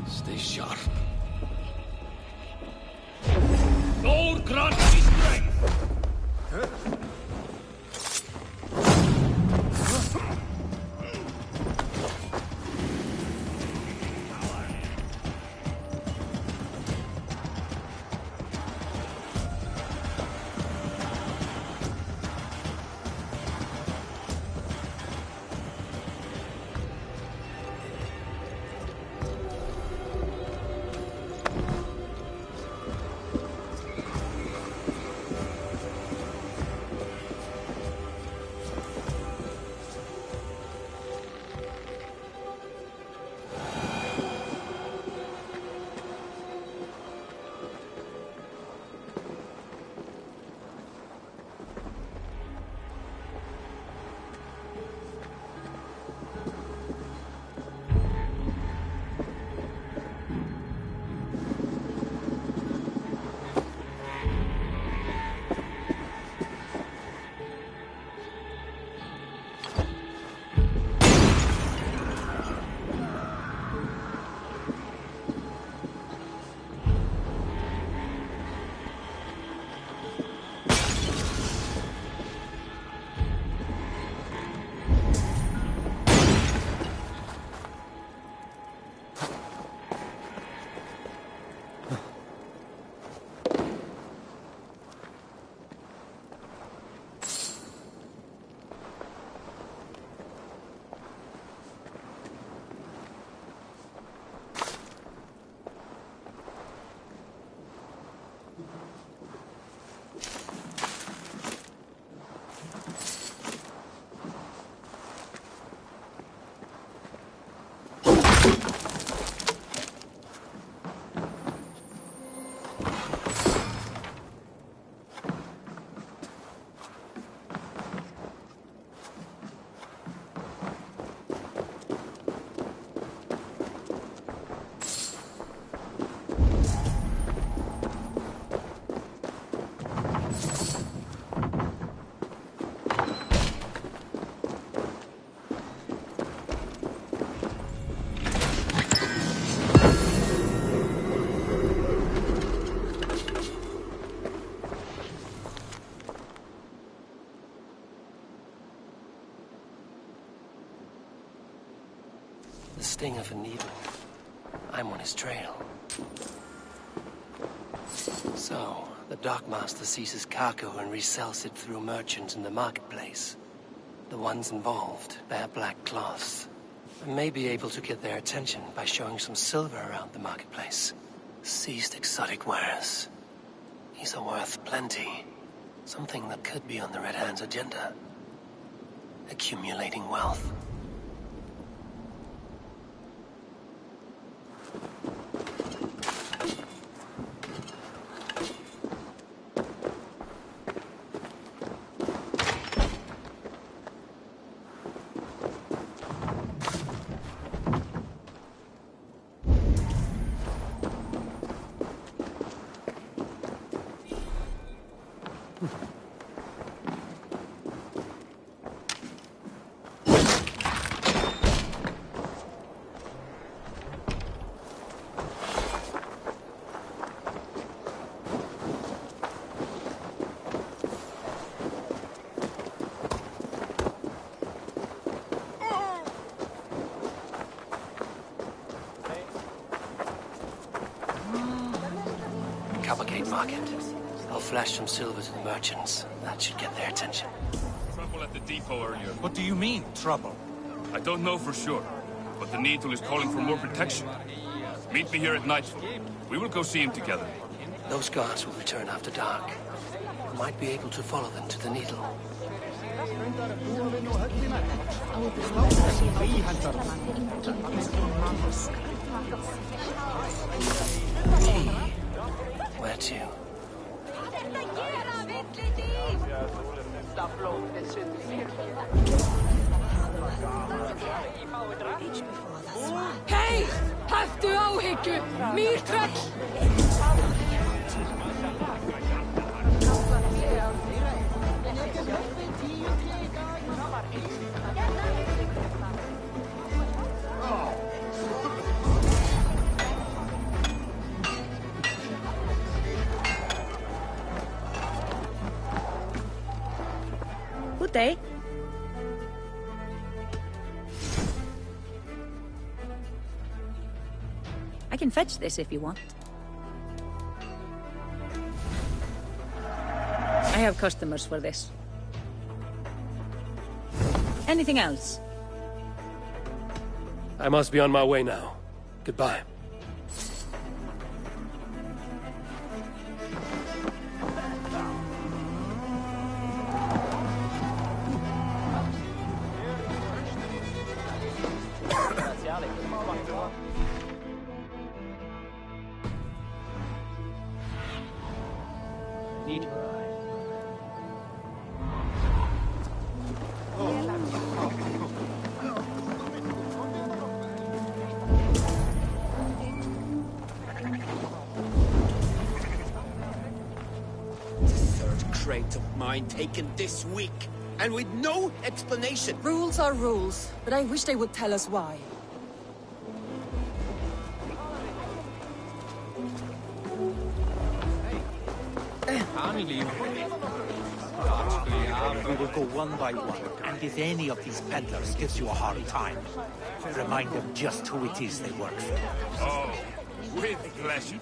Stay sharp. Lord grant me strength! The sting of a needle. I'm on his trail. So, the dockmaster seizes cargo and resells it through merchants in the marketplace. The ones involved bear black cloths. I may be able to get their attention by showing some silver around the marketplace. Seized exotic wares. These are worth plenty. Something that could be on the Red Hand's agenda. Accumulating wealth. Market. I'll flash some silver to the merchants. That should get their attention. Trouble at the depot earlier. What do you mean, trouble? I don't know for sure, but the Needle is calling for more protection. Meet me here at nightfall. We will go see him together. Those guards will return after dark. I might be able to follow them to the Needle. Where to? Hei! Hættu áhyggju! Mýrtröll! Good day. I can fetch this if you want. I have customers for this. Anything else? I must be on my way now. Goodbye. Crate of mine taken this week, and with no explanation. Rules are rules, but I wish they would tell us why. We will go one by one, and if any of these peddlers gives you a hard time, remind them just who it is they work for. Oh, with pleasure.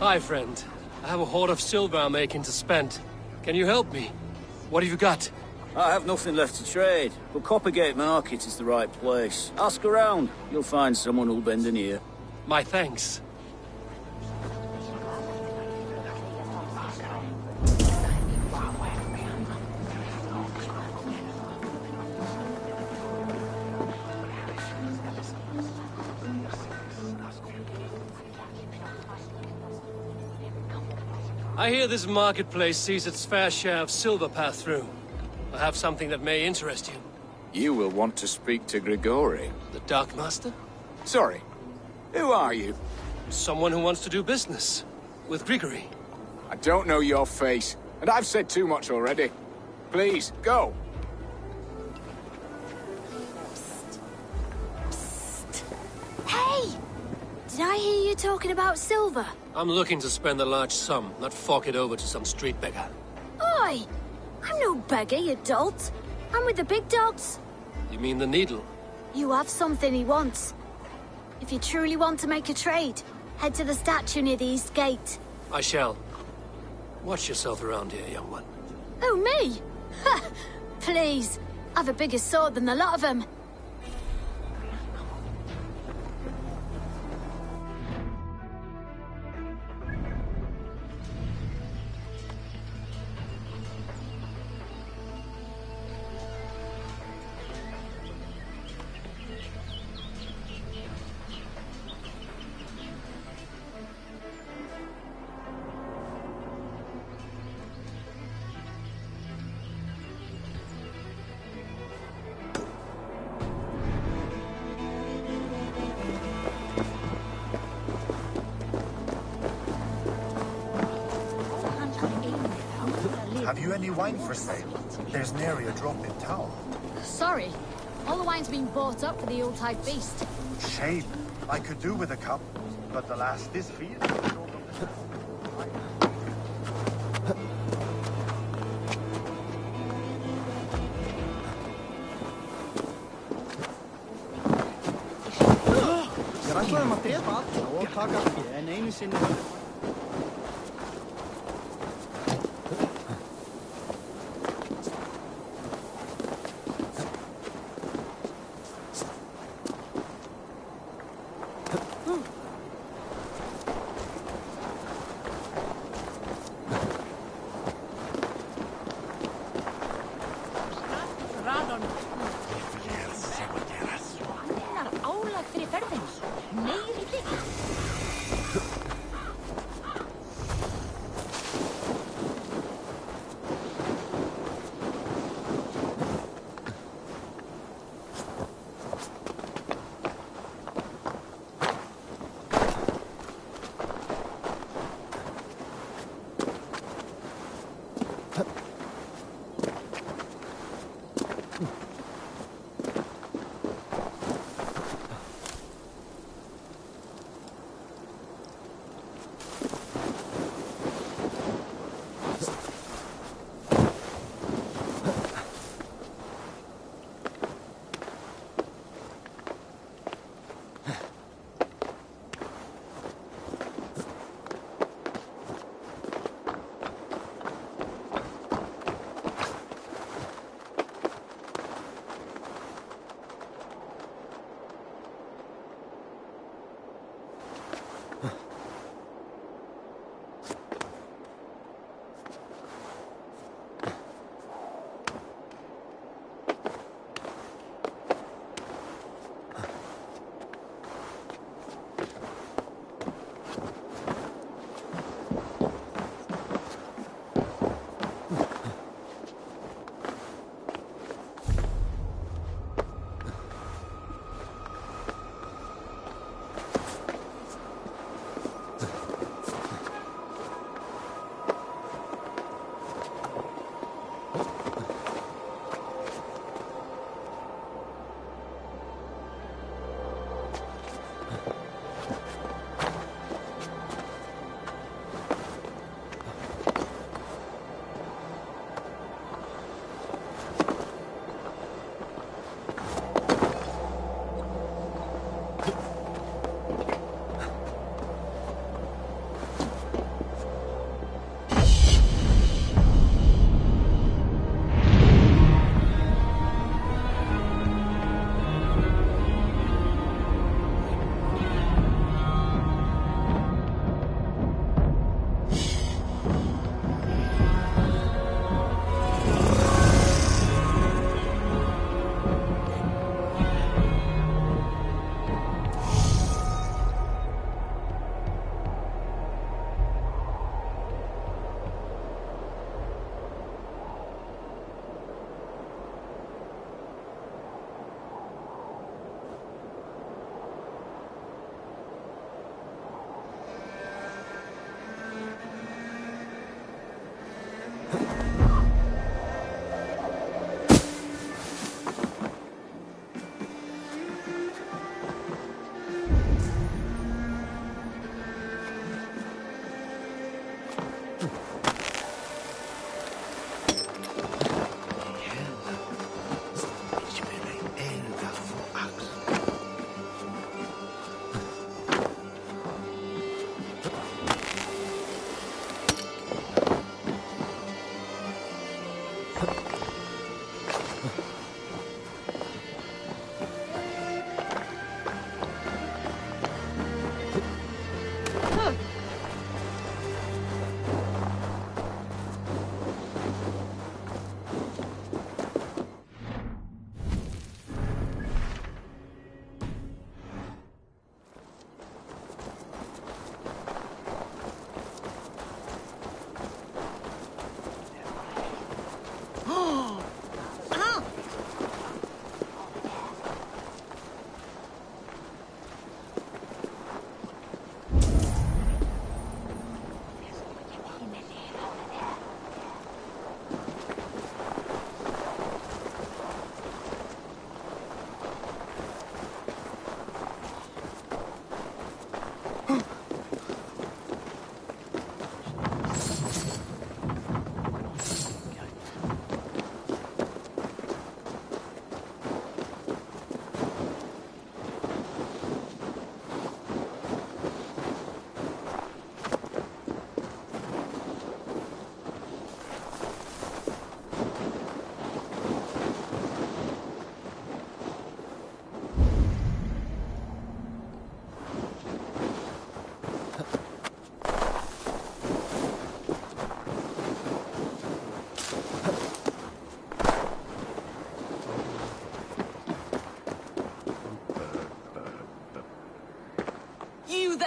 Hi, friend. I have a hoard of silver I'm making to spend. Can you help me? What have you got? I have nothing left to trade, but Coppergate Market is the right place. Ask around. You'll find someone who'll bend an ear. My thanks. I hear this marketplace sees its fair share of silver pass through. I have something that may interest you. You will want to speak to Grigori. The Dark Master? Sorry. Who are you? Someone who wants to do business. With Grigori. I don't know your face, and I've said too much already. Please, go. Hey! Did I hear you talking about silver? I'm looking to spend a large sum, not fork it over to some street beggar. Oi! I'm no beggar, you dolt. I'm with the big dogs. You mean the Needle? You have something he wants. If you truly want to make a trade, head to the statue near the East Gate. I shall. Watch yourself around here, young one. Oh, me? Ha! Please. I've a bigger sword than the lot of them. Have you any wine for sale? There's nary a drop in town. Sorry. All the wine's been bought up for the Yuletide feast. Shame. I could do with a cup, but alas, this field is short of the Ég ætlaði að drepa alla og taka fé en einu sinni...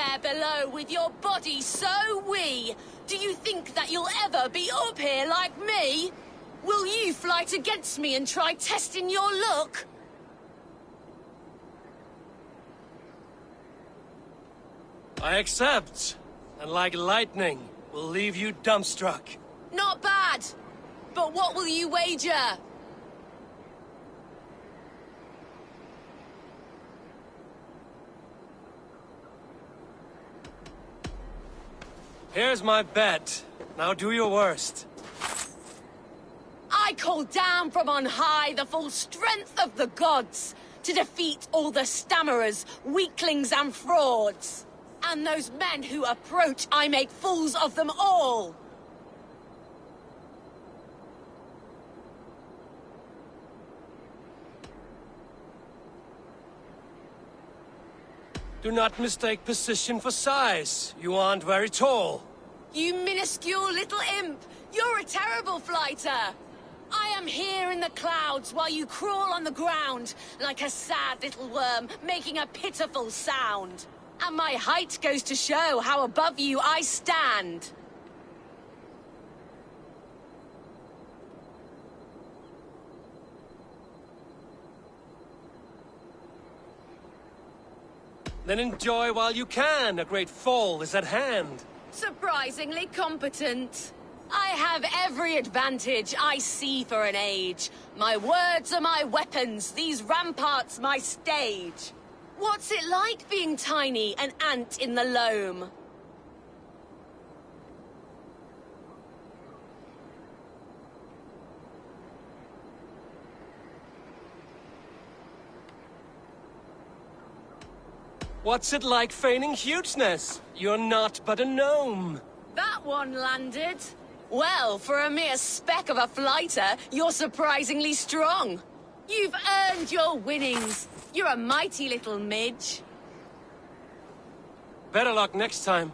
there below with your body so wee? Do you think that you'll ever be up here like me? Will you fight against me and try testing your luck? I accept. And like lightning, will leave you dumbstruck. Not bad. But what will you wager? Here's my bet. Now do your worst. I call down from on high the full strength of the gods to defeat all the stammerers, weaklings and frauds. And those men who approach, I make fools of them all. Do not mistake position for size. You aren't very tall. You minuscule little imp! You're a terrible fighter! I am here in the clouds while you crawl on the ground like a sad little worm making a pitiful sound. And my height goes to show how above you I stand. Then enjoy while you can. A great fall is at hand. Surprisingly competent. I have every advantage I see for an age. My words are my weapons, these ramparts my stage. What's it like being tiny, an ant in the loam? What's it like feigning hugeness? You're not but a gnome. That one landed. Well, for a mere speck of a fighter, you're surprisingly strong. You've earned your winnings. You're a mighty little midge. Better luck next time.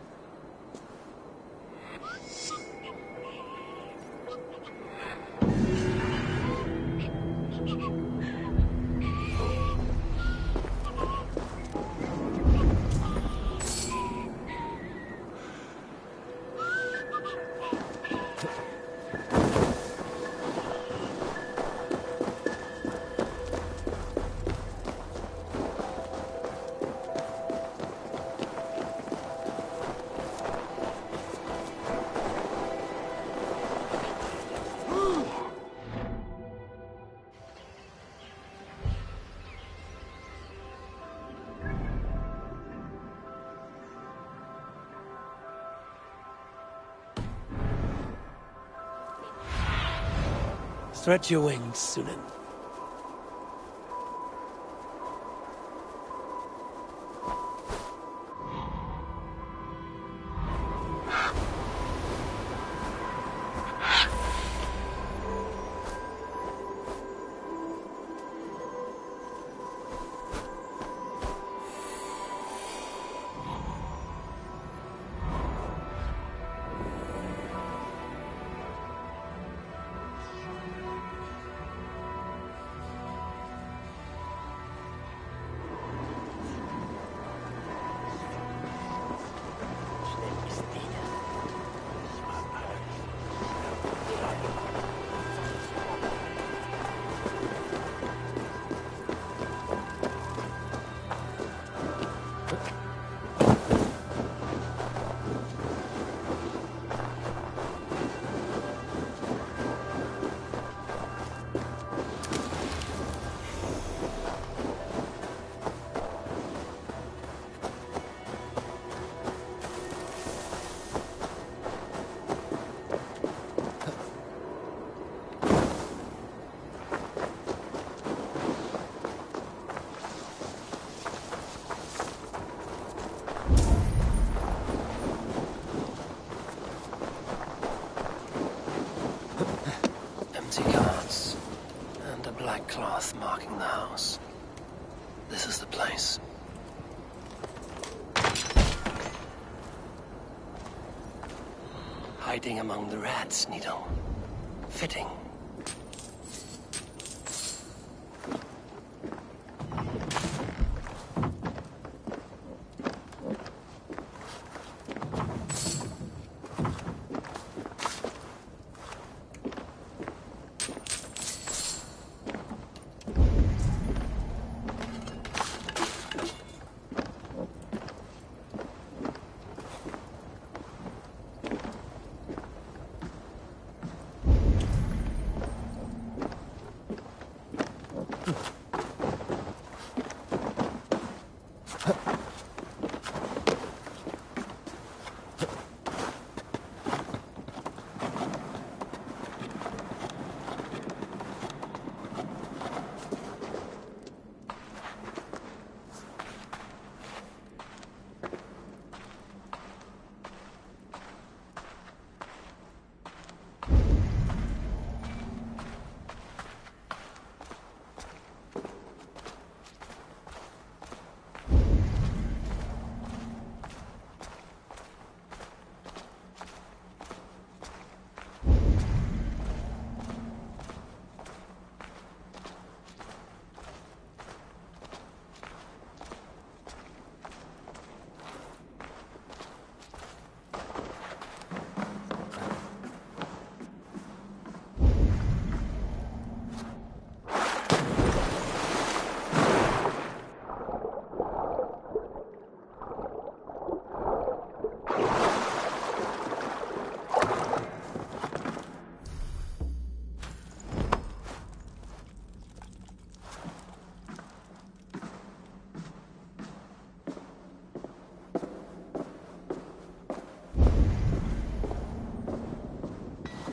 Stretch your wings, Sunan. Cloth marking the house. This is the place. Hiding among the rats, Needle. Fitting.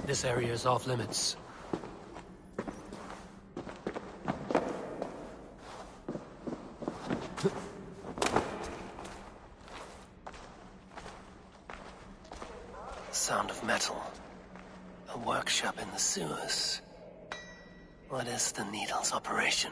This area is off limits. Sound of metal. A workshop in the sewers. What is the Needle's operation?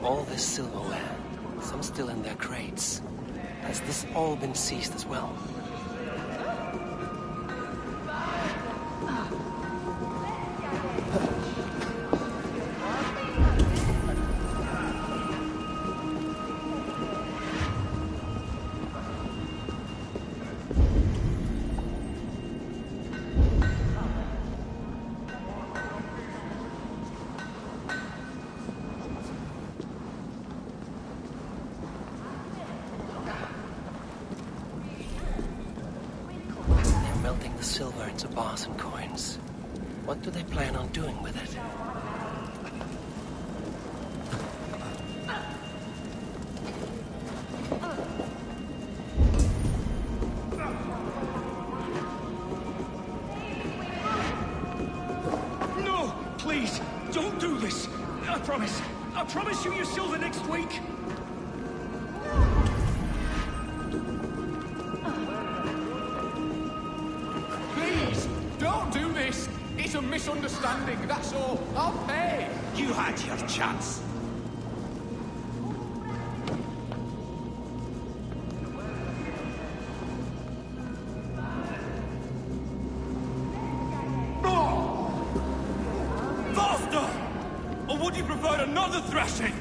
All this silverware, some still in their crates. Has this all been seized as well? Melting the silver into bars and coins. What do they plan on doing with it? No! Please! Don't do this! I promise! I promise you your silver next week! Please, don't do this. It's a misunderstanding, that's all. I'll pay. You had your chance. Faster! Or would you prefer another thrashing?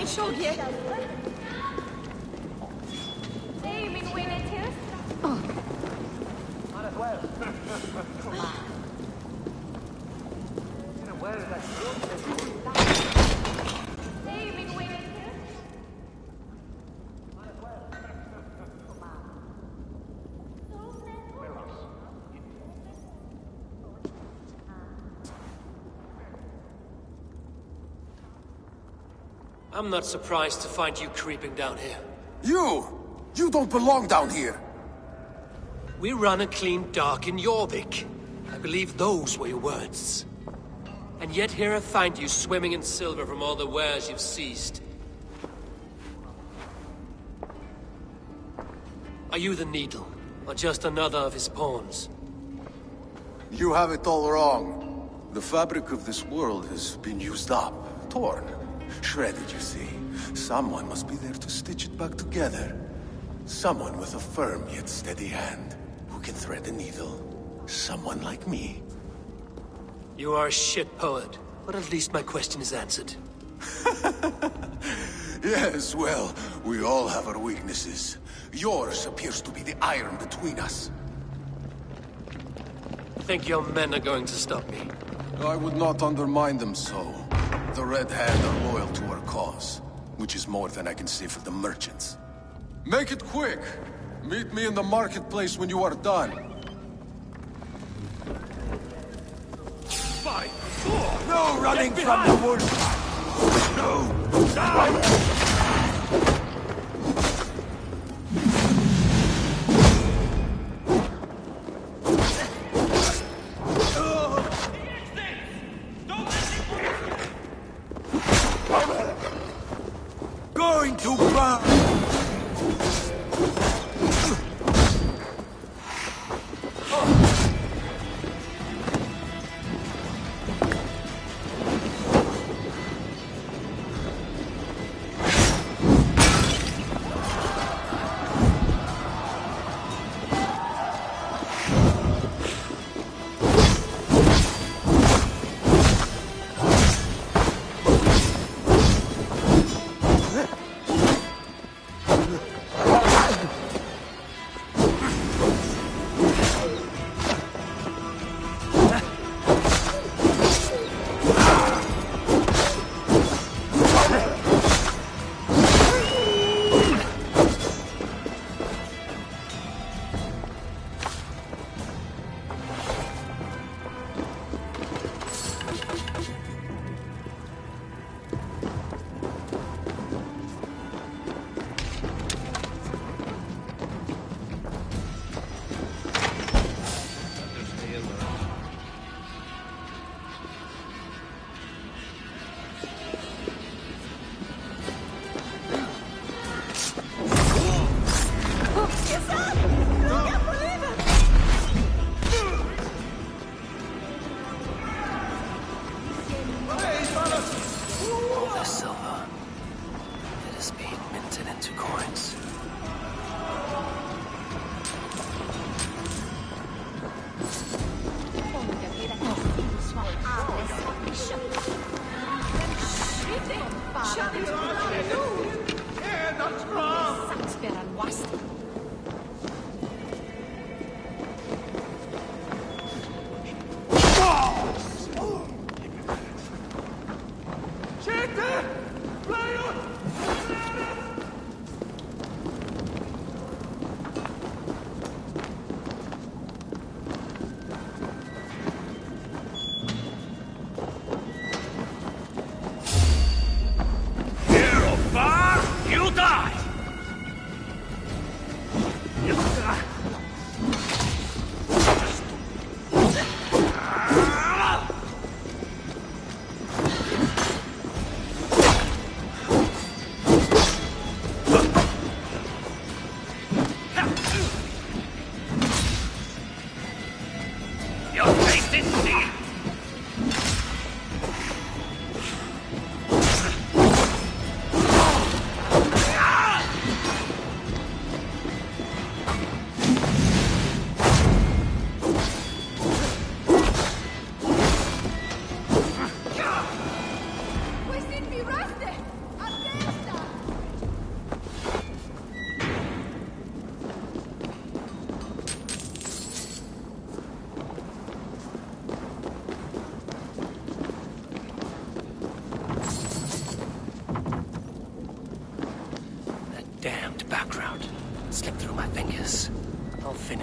såg je. I'm not surprised to find you creeping down here. You don't belong down here! We run a clean dock in Jorvik. I believe those were your words. And yet here I find you swimming in silver from all the wares you've seized. Are you the Needle, or just another of his pawns? You have it all wrong. The fabric of this world has been used up, torn, shredded, you see. Someone must be there to stitch it back together. Someone with a firm yet steady hand, who can thread a needle. Someone like me. You are a shit poet, but at least my question is answered. Yes, well, we all have our weaknesses. Yours appears to be the iron between us. Think your men are going to stop me? I would not undermine them so. The Red Hand are loyal to our cause, which is more than I can say for the merchants. Make it quick! Meet me in the marketplace when you are done. 5, 4... No running from the wolf! No! Die! Going to burn!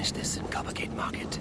finish this in Coppergate Market.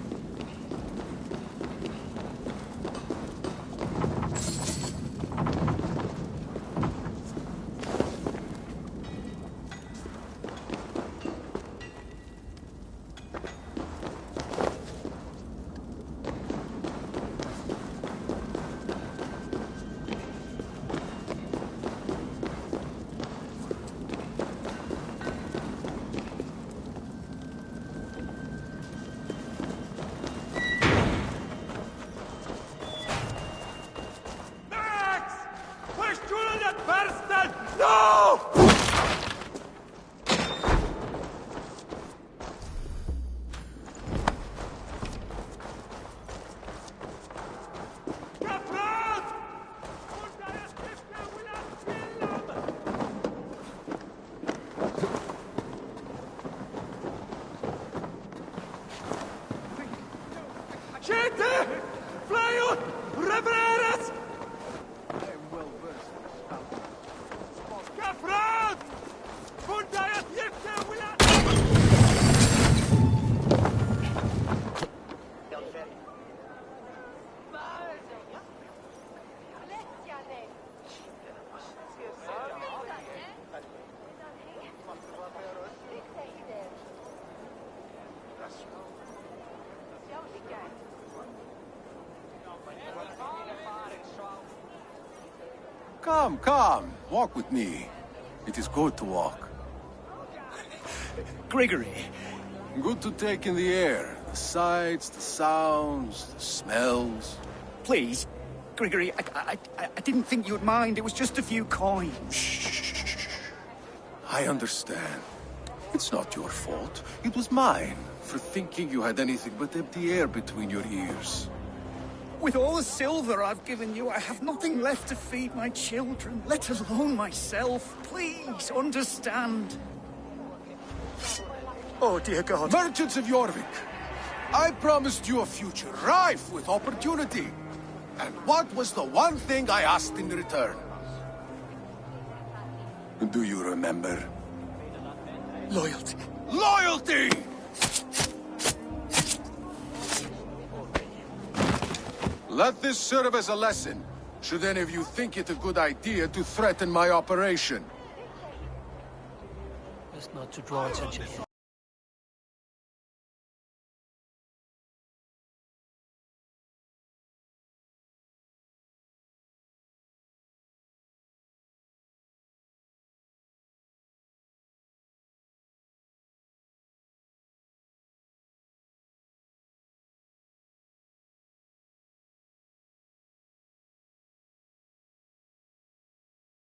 Come, come. Walk with me. It is good to walk. Gregory. Good to take in the air. The sights, the sounds, the smells. Please, Gregory, I didn't think you'd mind. It was just a few coins. Shh. I understand. It's not your fault. It was mine, for thinking you had anything but empty air between your ears. With all the silver I've given you, I have nothing left to feed my children, let alone myself. Please, understand. Oh, dear God. Merchants of Jorvik, I promised you a future rife with opportunity. And what was the one thing I asked in return? Do you remember? Loyalty. Loyalty! Let this serve as a lesson, should any of you think it a good idea to threaten my operation. Best not to draw attention here.